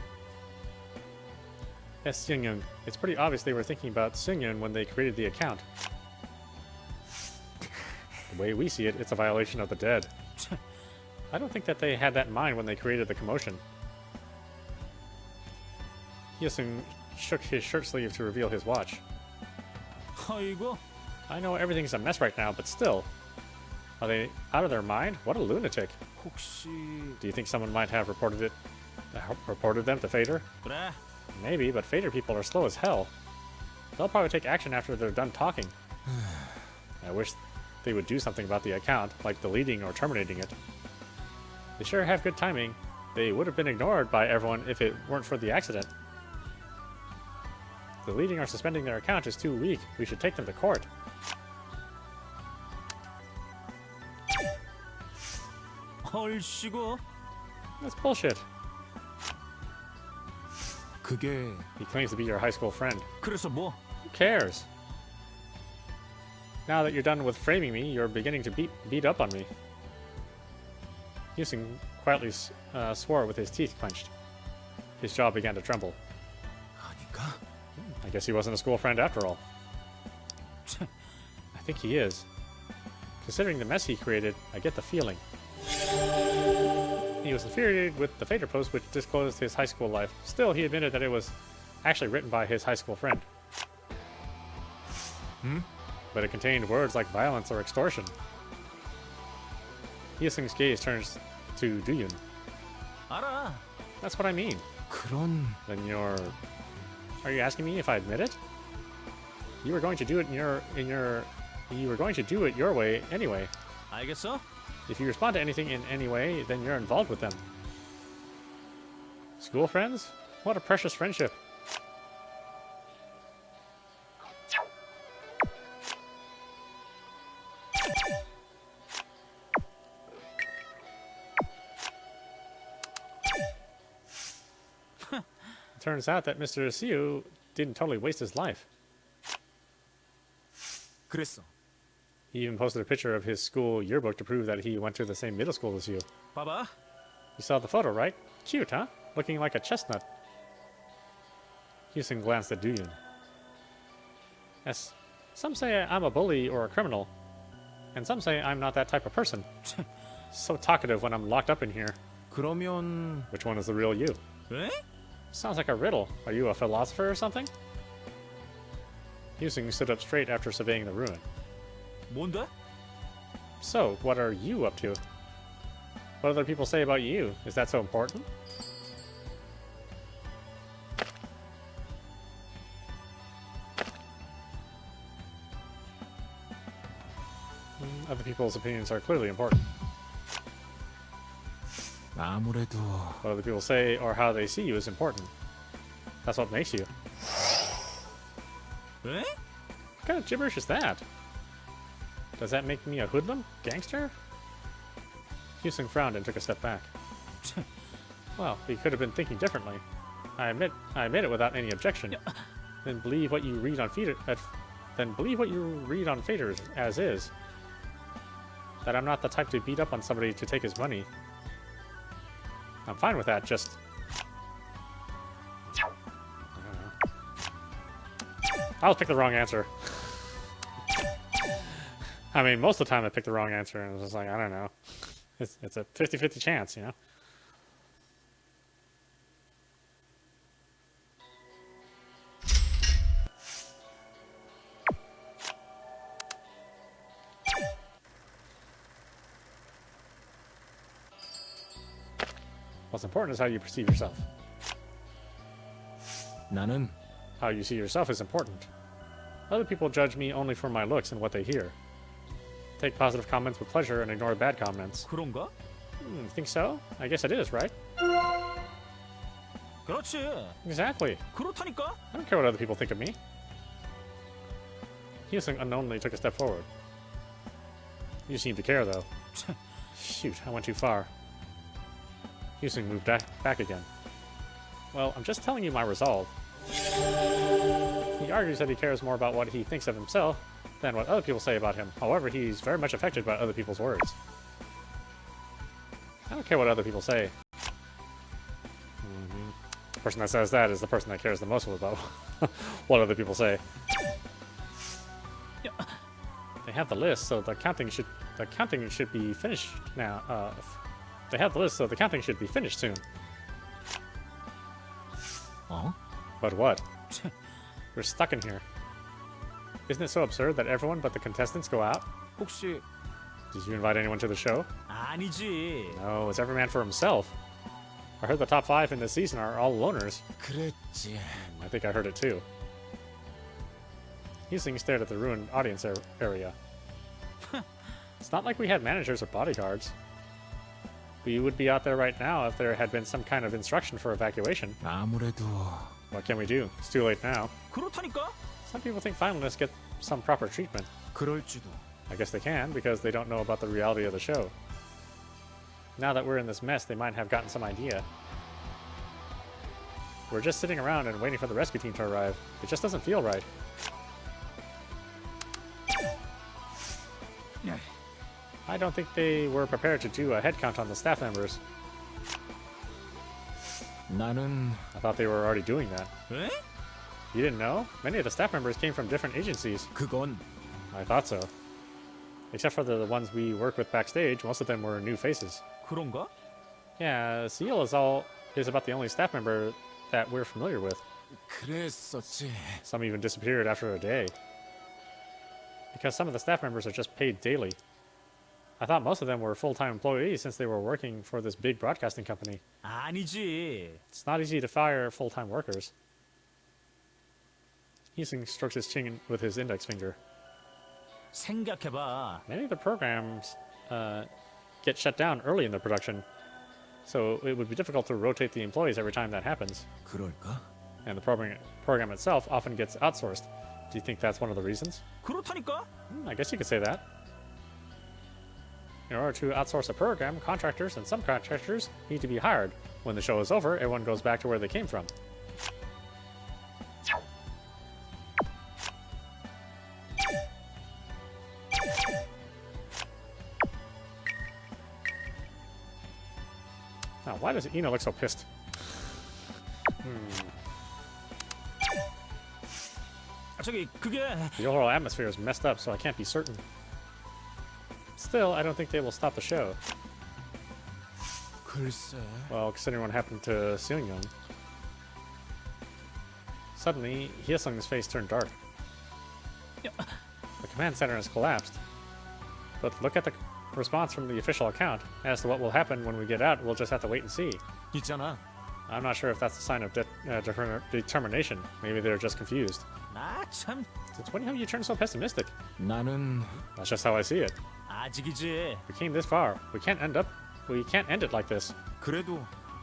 S. Seung-yoon. It's pretty obvious they were thinking about Seung-yoon when they created the account. The way we see it, it's a violation of the dead. I don't think that they had that in mind when they created the commotion. Hyesung shook his shirt sleeve to reveal his watch. 아이고. I know everything's a mess right now, but still. Are they out of their mind? What a lunatic. 혹시 Do you think someone might have reported them to Phater? 그래. Maybe, but Phater people are slow as hell. They'll probably take action after they're done talking. I wish they would do something about the account, like deleting or terminating it. They sure have good timing. They would have been ignored by everyone if it weren't for the accident. Deleting or suspending their account is too weak. We should take them to court. 얼씨구. That's bullshit. 그게 He claims to be your high school friend. 그래서 뭐? Who cares? Now that you're done with framing me, you're beginning to beat up on me. Hyesung quietly swore with his teeth clenched. His jaw began to tremble. 아닌가? I guess he wasn't a school friend after all. I think he is. Considering the mess he created, I get the feeling. He was infuriated with the Phater post, which disclosed his high school life. Still, he admitted that it was actually written by his high school friend. But it contained words like violence or extortion. Hyesung's gaze turns to Dooyun. 알아. That's what I mean. 그런 Then you're... Are you asking me if I admit it? You were going to do it You were going to do it your way anyway. 알겠어? If you respond to anything in any way, then you're involved with them. School friends? What a precious friendship. It turns out that Mr. Siu didn't totally waste his life. 그랬어. He even posted a picture of his school yearbook to prove that he went to the same middle school as you. 봐봐. You saw the photo, right? Cute, huh? Looking like a chestnut. Hyesung glanced at Dooyun. Yes. Some say I'm a bully or a criminal. And some say I'm not that type of person. So talkative when I'm locked up in here. 그러면 Which one is the real you? 에? Sounds like a riddle. Are you a philosopher or something? Hyesung stood up straight after surveying the ruin. 뭔데? So, what are you up to? What other people say about you? Is that so important? Other people's opinions are clearly important. 아무래도 What other people say or how they see you is important. That's what makes you. 에? What kind of gibberish is that? Does that make me a hoodlum? Gangster? Hyesung frowned and took a step back. Well, he could have been thinking differently. I admit it without any objection. Then believe what you read on Phater. Then believe what you read on Phater as is. That I'm not the type to beat up on somebody to take his money. I'm fine with that. Just I don't know. I always pick the wrong answer. I mean, most of the time I pick the wrong answer, and it's just like, I don't know. It's a 50-50 chance, you know? What's important is how you perceive yourself. 나는 How you see yourself is important. Other people judge me only for my looks and what they hear. Take positive comments with pleasure and ignore bad comments. 그런가? Think so? I guess it is, right? 그렇지. Exactly. 그렇다니까. I don't care what other people think of me. Hyesung unknowingly took a step forward. You seem to care, though. Shoot, I went too far. Hyesung moved back again. Well, I'm just telling you my resolve. He argues that he cares more about what he thinks of himself than what other people say about him. However, he's very much affected by other people's words. I don't care what other people say. The person that says that is the person that cares the most about what other people say. They have the list, so the counting should be finished now. They have the list, so the counting should be finished soon. 어? But what? We're stuck in here. Isn't it so absurd that everyone but the contestants go out? 혹시 Did you invite anyone to the show? 아니지. No, it's every man for himself. I heard the top 5 in this season are all loners. 그랬지. I think I heard it too. Heisling stared at the ruined audience area. It's not like we had managers or bodyguards. We would be out there right now if there had been some kind of instruction for evacuation. 아무래도 What can we do? It's too late now. 그렇다니까? Some people think finalists get some proper treatment. 그럴지도. I guess they can, because they don't know about the reality of the show. Now that we're in this mess, they might have gotten some idea. We're just sitting around and waiting for the rescue team to arrive. It just doesn't feel right. I don't think they were prepared to do a head count on the staff members. 나는 I thought they were already doing that. 에? You didn't know? Many of the staff members came from different agencies. 그건 I thought so. Except for the ones we work with backstage, most of them were new faces. 그런가? Yeah, Seal is about the only staff member that we're familiar with. 그랬었지. Some even disappeared after a day. Because some of the staff members are just paid daily. I thought most of them were full-time employees since they were working for this big broadcasting company. 아니지. It's not easy to fire full-time workers. Heisling strokes his chin with his index finger. 생각해봐. Many of the programs get shut down early in the production, so it would be difficult to rotate the employees every time that happens. 그럴까? And the program itself often gets outsourced. Do you think that's one of the reasons? 그렇다니까? I guess you could say that. In order to outsource a program, contractors and subcontractors need to be hired. When the show is over, everyone goes back to where they came from. Now, why does Ina look so pissed? 저기 그게 The overall atmosphere is messed up, so I can't be certain. Still, I don't think they will stop the show. 글쎄. Well, considering what happened to Seung-young. Suddenly, Hyeseung's face turned dark. The command center has collapsed. But look at the response from the official account. As to what will happen when we get out, we'll just have to wait and see. 있잖아. I'm not sure if that's a sign of determination. Maybe they're just confused. 아 참. Since when have you turned so pessimistic? 나는 That's just how I see it. 아직이지. We came this far. We can't end it like this. 그래도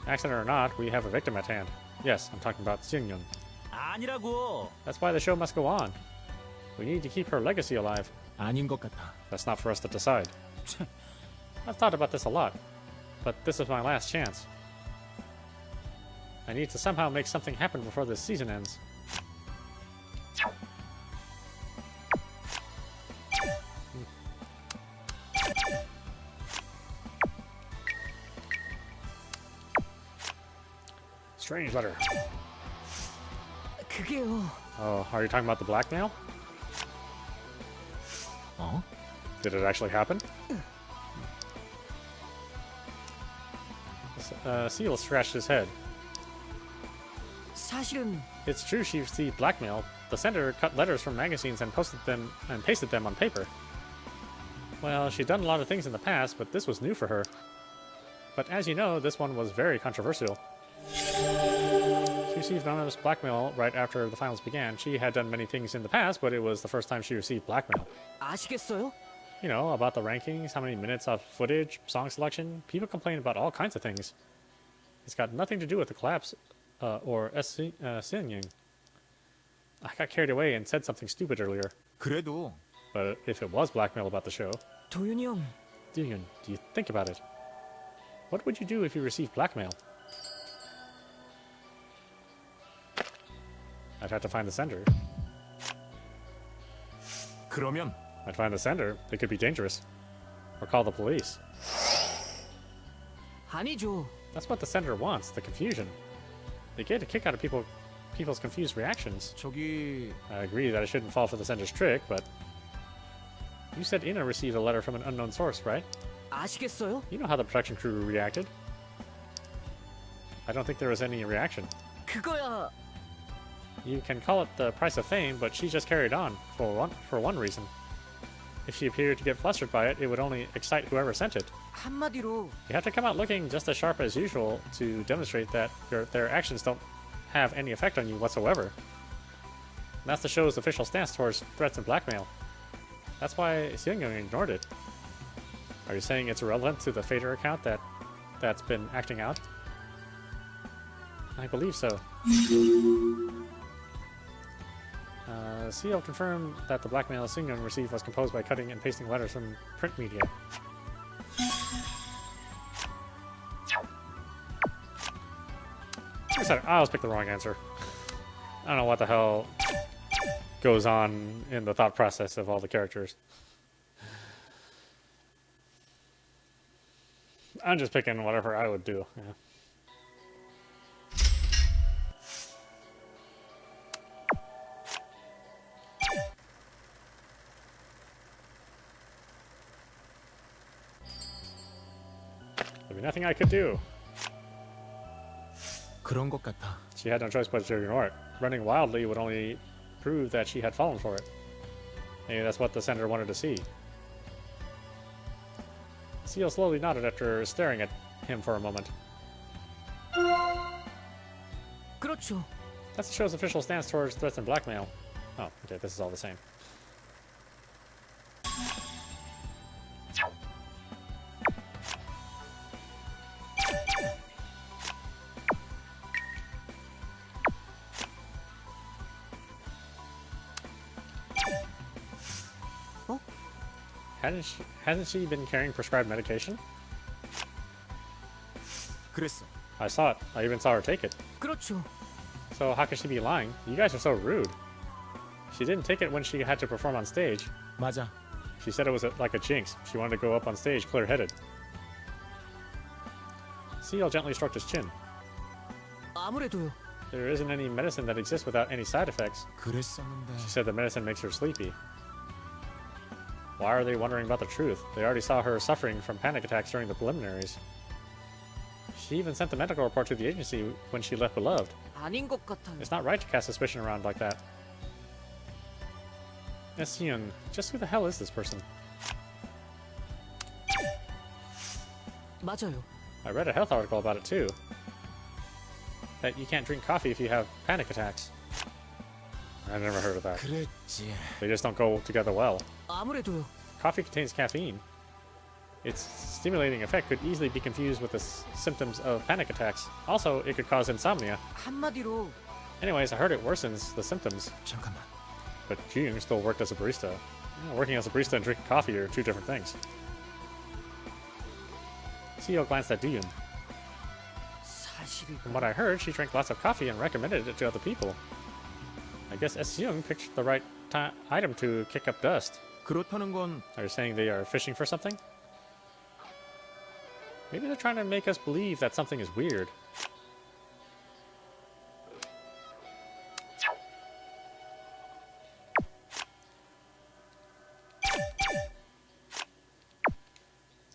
Accident or not, we have a victim at hand. Yes, I'm talking about Seung-young. 아니라고. That's why the show must go on. We need to keep her legacy alive. 아닌 것 같아. That's not for us to decide. I've thought about this a lot, but this is my last chance. I need to somehow make something happen before this season ends. Strange letter. 그게요. Oh, are you talking about the blackmail? 어? Did it actually happen? Seal scratched his head. 사실은 It's true she received blackmail. The sender cut letters from magazines and pasted them on paper. Well, she'd done a lot of things in the past, but this was new for her. But as you know, this one was very controversial. She received anonymous blackmail right after the finals began. She had done many things in the past, but it was the first time she received blackmail. 아시겠어요? You know, about the rankings, how many minutes of footage, song selection. People complain about all kinds of things. It's got nothing to do with the collapse or Seung-young. I got carried away and said something stupid earlier. 그래도 But if it was blackmail about the show, 도윤이 형, Dyun, do you think about it? What would you do if you received blackmail? I'd have to find the sender. 그러면 I'd find the sender. They could be dangerous. Or call the police. 아니죠. That's what the sender wants, the confusion. They get a kick out of people's confused reactions. 저기 I agree that I shouldn't fall for the sender's trick, but... You said Ina received a letter from an unknown source, right? 아시겠어요? You know how the production crew reacted. I don't think there was any reaction. 그거야. You can call it the price of fame, but she just carried on, for one reason. If she appeared to get flustered by it, it would only excite whoever sent it. 한마디로 You have to come out looking just as sharp as usual to demonstrate that their actions don't have any effect on you whatsoever. And that's the show's official stance towards threats and blackmail. That's why Seungyeong ignored it. Are you saying it's irrelevant to the Phater account that's been acting out? I believe so. CEO confirmed that the blackmail Seungyeong received was composed by cutting and pasting letters from print media. I always pick the wrong answer. I don't know what the hell goes on in the thought process of all the characters. I'm just picking whatever I would do. Yeah. There'd be nothing I could do. 그런 것 같아. She had no choice but to ignore it. Running wildly would only prove that she had fallen for it. Maybe that's what the senator wanted to see. Seal slowly nodded after staring at him for a moment. 그렇죠. That's the show's official stance towards threats and blackmail. Oh, okay, this is all the same. Oh? Hasn't she been carrying prescribed medication? 그랬어. I saw it. I even saw her take it. 그렇죠. So how could she be lying? You guys are so rude. She didn't take it when she had to perform on stage. 맞아. She said it was like a jinx. She wanted to go up on stage clear-headed. Seal gently stroked his chin. 아무래도요. There isn't any medicine that exists without any side effects. 그랬었는데. She said the medicine makes her sleepy. Why are they wondering about the truth? They already saw her suffering from panic attacks during the preliminaries. She even sent the medical report to the agency when she left Beloved. 아닌 것 같아요. It's not right to cast suspicion around like that. Seung, just who the hell is this person? 맞아요. I read a health article about it too. That you can't drink coffee if you have panic attacks. I never heard of that. 그랬지. They just don't go together well. 아무래도요. Coffee contains caffeine. Its stimulating effect could easily be confused with the symptoms of panic attacks. Also, it could cause insomnia. 한마디로 Anyways, I heard it worsens the symptoms. 잠깐만. But Jung still worked as a barista. Working as a barista and drinking coffee are two different things. CEO glanced at Duyun. 사실이 From what I heard, she drank lots of coffee and recommended it to other people. I guess Seung picked the right item to kick up dust. 그렇다는 건 Are you saying they are fishing for something? Maybe they're trying to make us believe that something is weird.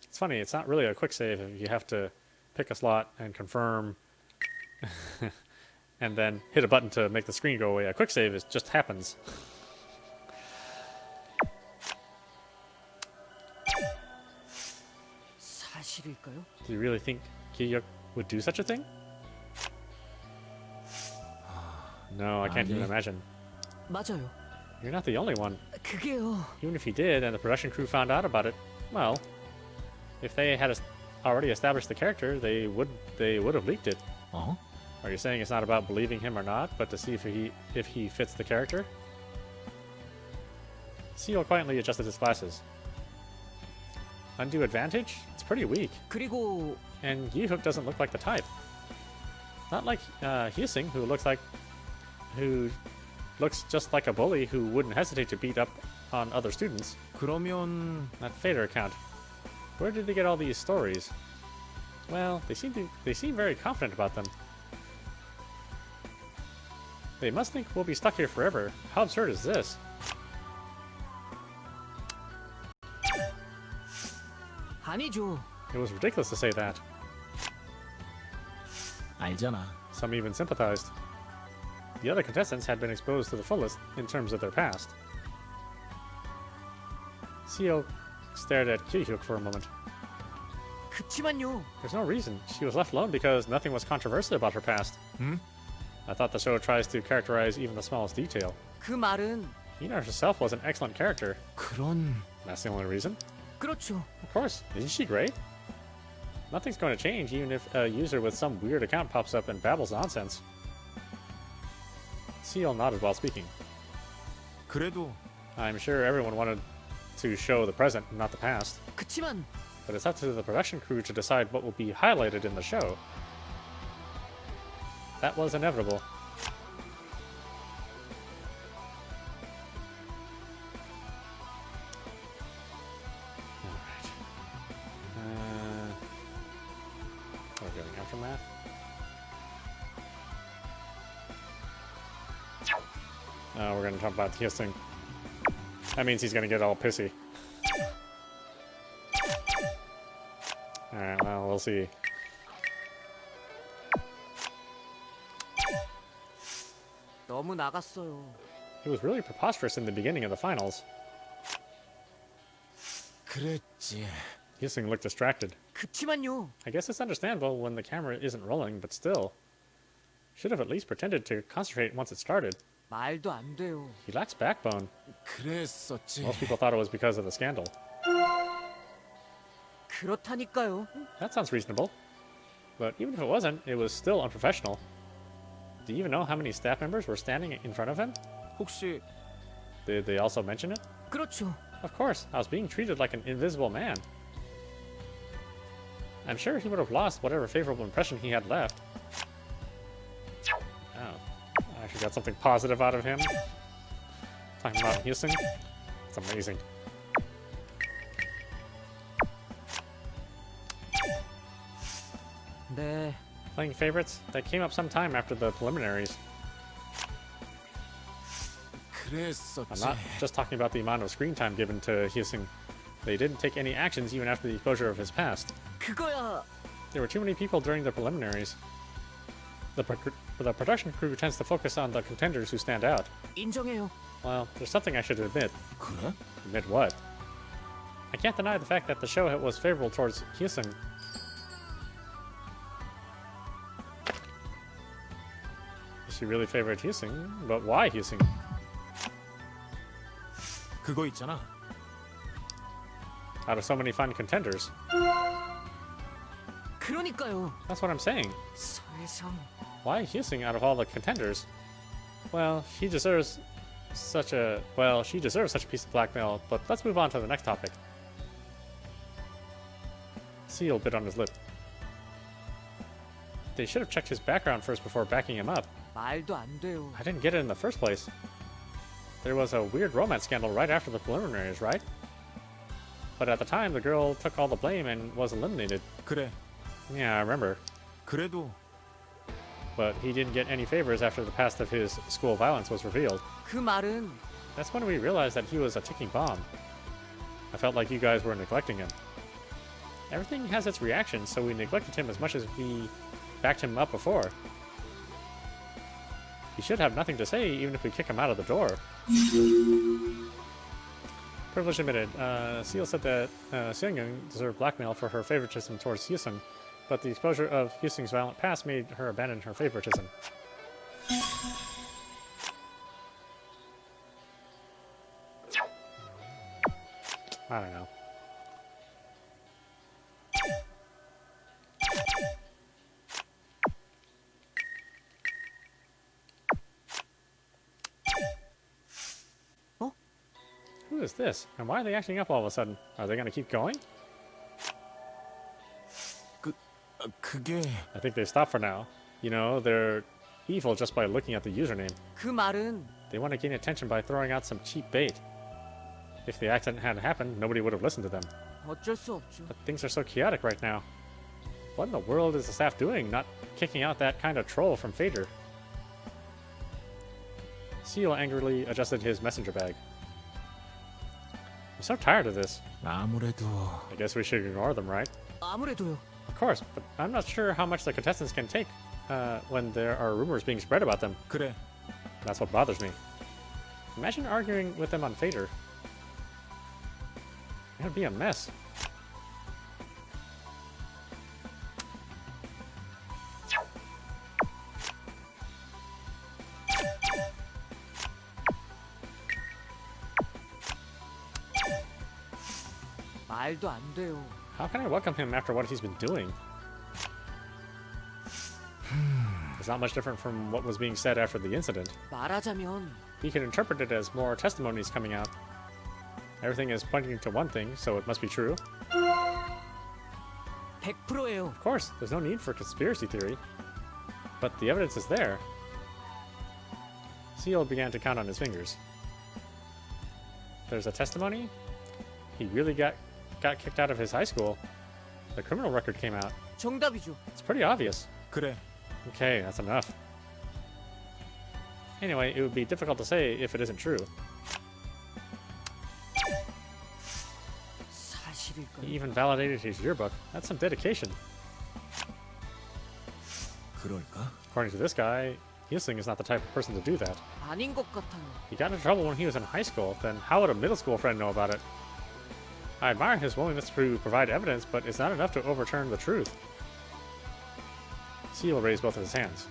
It's funny, it's not really a quick save if you have to pick a slot and confirm and then hit a button to make the screen go away. A quick save just happens. 사실일까요? Do you really think Ki-hyuk would do such a thing? No, I can't even imagine. 맞아요. You're not the only one. 그게요. Even if he did and the production crew found out about it, well, if they had already established the character, they would have leaked it. 어? Are you saying it's not about believing him or not, but to see if he fits the character? Seal quietly adjusted his glasses. Undue advantage? It's pretty weak. 그리고 And Yi-hook doesn't look like the type. Not like Hyesung, who looks just like a bully who wouldn't hesitate to beat up on other students. 그러면 That Phater account. Where did they get all these stories? Well, they seem very confident about them. They must think we'll be stuck here forever. How absurd is this? 아니죠. It was ridiculous to say that. 알잖아. Some even sympathized. The other contestants had been exposed to the fullest in terms of their past. Seo stared at Ki-hyuk for a moment. 그치만요. There's no reason. She was left alone because nothing was controversial about her past. 응? I thought the show tries to characterize even the smallest detail. 그 말은 Ina herself was an excellent character. 그런 That's the only reason. 그렇죠. Of course. Isn't she great? Nothing's going to change even if a user with some weird account pops up and babbles nonsense. Seo nodded while speaking. 그래도 I'm sure everyone wanted to show the present, not the past. 그치만 But it's up to the production crew to decide what will be highlighted in the show. That was inevitable. Alright. We're doing aftermath. We're gonna talk about this thing. That means he's gonna get all pissy. Alright, well, we'll see. 너무 나갔어요. It was really preposterous in the beginning of the finals. 그랬지. Hyesung looked distracted. 그치만요. I guess it's understandable when the camera isn't rolling, but still. Should have at least pretended to concentrate once it started. 말도 안 돼요. He lacks backbone. 그랬었지. Most people thought it was because of the scandal. 그렇다니까요. That sounds reasonable. But even if it wasn't, it was still unprofessional. Do you even know how many staff members were standing in front of him? 혹시 Did they also mention it? 그렇죠. Of course, I was being treated like an invisible man. I'm sure he would have lost whatever favorable impression he had left. Oh, I actually got something positive out of him. Talking about Hyesung. It's amazing. 네. Playing favorites? That came up sometime after the preliminaries. I'm 그랬었지. not just talking about the amount of screen time given to Hyesung. They didn't take any actions even after the exposure of his past. 그거야. There were too many people during the preliminaries. The production crew tends to focus on the contenders who stand out. 인정해요. Well, there's something I should admit. 그래? Admit what? I can't deny the fact that the show was favorable towards Hyesung. She really favored Hyesung, but why Hyesung? 그거 있잖아. Out of so many fun contenders. 그러니까요. That's what I'm saying. 세상. Why Hyesung out of all the contenders? Well, she deserves such a piece of blackmail, but let's move on to the next topic. Seal bit on his lip. They should have checked his background first before backing him up. 말도 안 돼요. I didn't get it in the first place. There was a weird romance scandal right after the preliminaries, right? But at the time, the girl took all the blame and was eliminated. 그래. Yeah, I remember. 그래도 But he didn't get any favors after the past of his school violence was revealed. 그 말은 That's when we realized that he was a ticking bomb. I felt like you guys were neglecting him. Everything has its reactions, so we neglected him as much as we backed him up before. He should have nothing to say even if we kick him out of the door. Privilege admitted. Seal said that Seung-young deserved blackmail for her favoritism towards Hyesung, but the exposure of Hyesung's violent past made her abandon her favoritism. I don't know. 어? Who is this? And why are they acting up all of a sudden? Are they going to keep going? 그게 I think they stopped for now. You know, they're evil just by looking at the username. 그 말은 They want to gain attention by throwing out some cheap bait. If the accident hadn't happened, nobody would have listened to them. 어쩔 수 없죠. But things are so chaotic right now. What in the world is the staff doing, not kicking out that kind of troll from Phater? Seal angrily adjusted his messenger bag. I'm so tired of this. 아무래도 I guess we should ignore them, right? 아무래도요. Of course, but I'm not sure how much the contestants can take when there are rumors being spread about them. 그래. That's what bothers me. Imagine arguing with them on Phater. It would be a mess. 말도 안 돼요. How can I welcome him after what he's been doing? It's not much different from what was being said after the incident. 말하자면 He could interpret it as more testimonies coming out. Everything is pointing to one thing, so it must be true. 100%예요. Of course, there's no need for conspiracy theory. But the evidence is there. Seal began to count on his fingers. There's a testimony. He really got kicked out of his high school. The criminal record came out. 정답이죠. It's pretty obvious. 그래. Okay, that's enough. Anyway, it would be difficult to say if it isn't true. He 사실일까요? even validated his yearbook. That's some dedication. 그럴까? According to this guy, Husing is not the type of person to do that. 아닌 것 같아요. He got in trouble when he was in high school, then how would a middle school friend know about it? I admire his willingness to provide evidence, but it's not enough to overturn the truth. Seal raised both of his hands.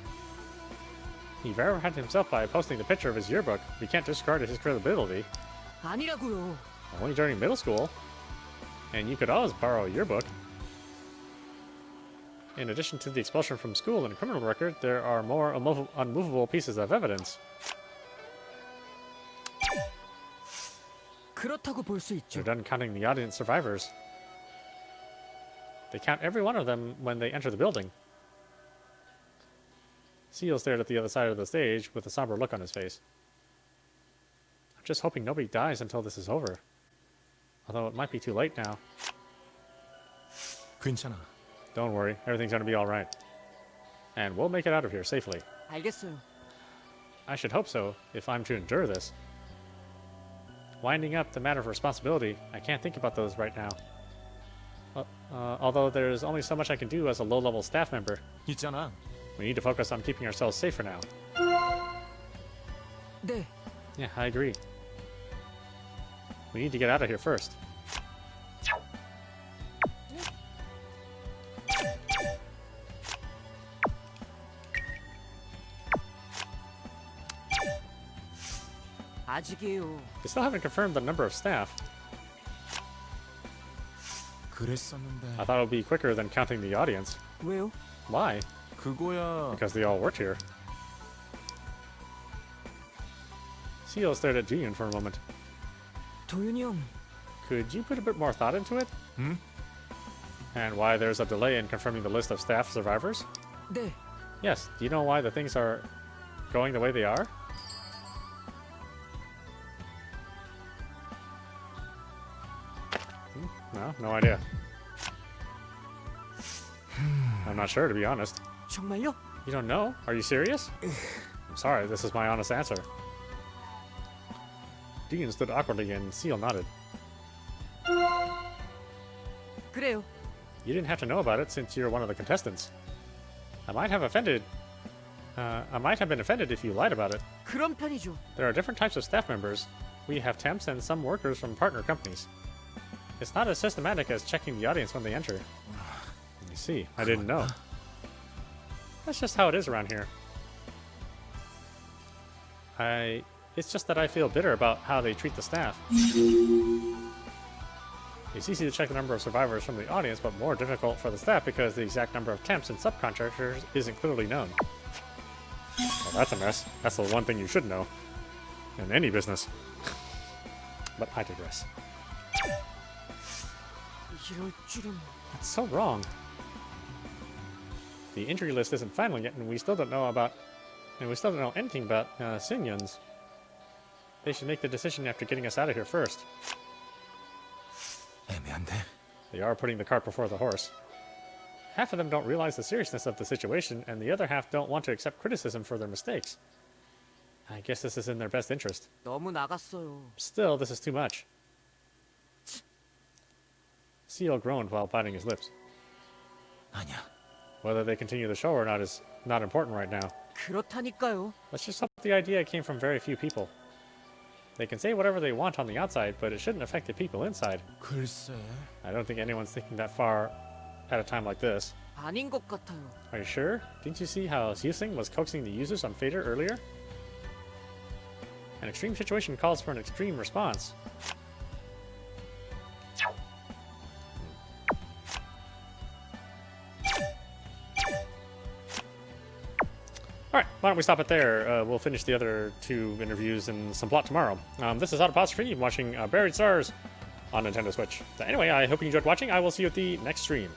He verified himself by posting the picture of his yearbook. We can't discard his credibility. 아니라고요. Only during middle school. And you could always borrow a yearbook. In addition to the expulsion from school and criminal record, there are more unmovable pieces of evidence. 그렇다고 볼 수 They're 있죠. done counting the audience survivors. They count every one of them when they enter the building. Seal stared at the other side of the stage with a somber look on his face. I'm just hoping nobody dies until this is over. Although it might be too late now. 괜찮아. Don't worry, everything's gonna be alright. And we'll make it out of here safely. 알겠어요. I should hope so, if I'm to endure this. Winding up the matter of responsibility, I can't think about those right now. Although there's only so much I can do as a low-level staff member. 있잖아. We need to focus on keeping ourselves safe for now. 네. Yeah, I agree. We need to get out of here first. 아직이에요. They still haven't confirmed the number of staff. 그랬었는데. I thought it would be quicker than counting the audience. 왜요? Why? 그거야. Because they all worked here. Seal stared at Jiyun for a moment. 도윤이 형. Could you put a bit more thought into it? 응? And why there's a delay in confirming the list of staff survivors? 네. Yes, do you know why the things are going the way they are? No idea. I'm not sure, to be honest. 정말요? You don't know? Are you serious? I'm sorry, this is my honest answer. Dean stood awkwardly and Seal nodded. 그래요. You didn't have to know about it since you're one of the contestants. I might have been offended if you lied about it. 그런 편이죠. There are different types of staff members. We have temps and some workers from partner companies. It's not as systematic as checking the audience when they enter. You see, I didn't know. That's just how it is around here. It's just that I feel bitter about how they treat the staff. It's easy to check the number of survivors from the audience, but more difficult for the staff because the exact number of temps and subcontractors isn't clearly known. Well, that's a mess. That's the one thing you should know. In any business. But I digress. 이럴 줄은. That's so wrong. The injury list isn't final yet, and we still don't know anything about Singyun's. They should make the decision after getting us out of here first. 애매한데. They are putting the cart before the horse. Half of them don't realize the seriousness of the situation, and the other half don't want to accept criticism for their mistakes. I guess this is in their best interest. 너무 나갔어요. Still, this is too much. Seal groaned while biting his lips. 아니야. Whether they continue the show or not is not important right now. 그렇다니까요. Let's just hope the idea came from very few people. They can say whatever they want on the outside, but it shouldn't affect the people inside. 글쎄. I don't think anyone's thinking that far at a time like this. 아닌 것 같아요. Are you sure? Didn't you see how Yusing was coaxing the users on Phater earlier? An extreme situation calls for an extreme response. Alright, why don't we stop it there? We'll finish the other 2 interviews and some plot tomorrow. This is Autopostrophe. You've been watching Buried Stars on Nintendo Switch. So anyway, I hope you enjoyed watching. I will see you at the next stream.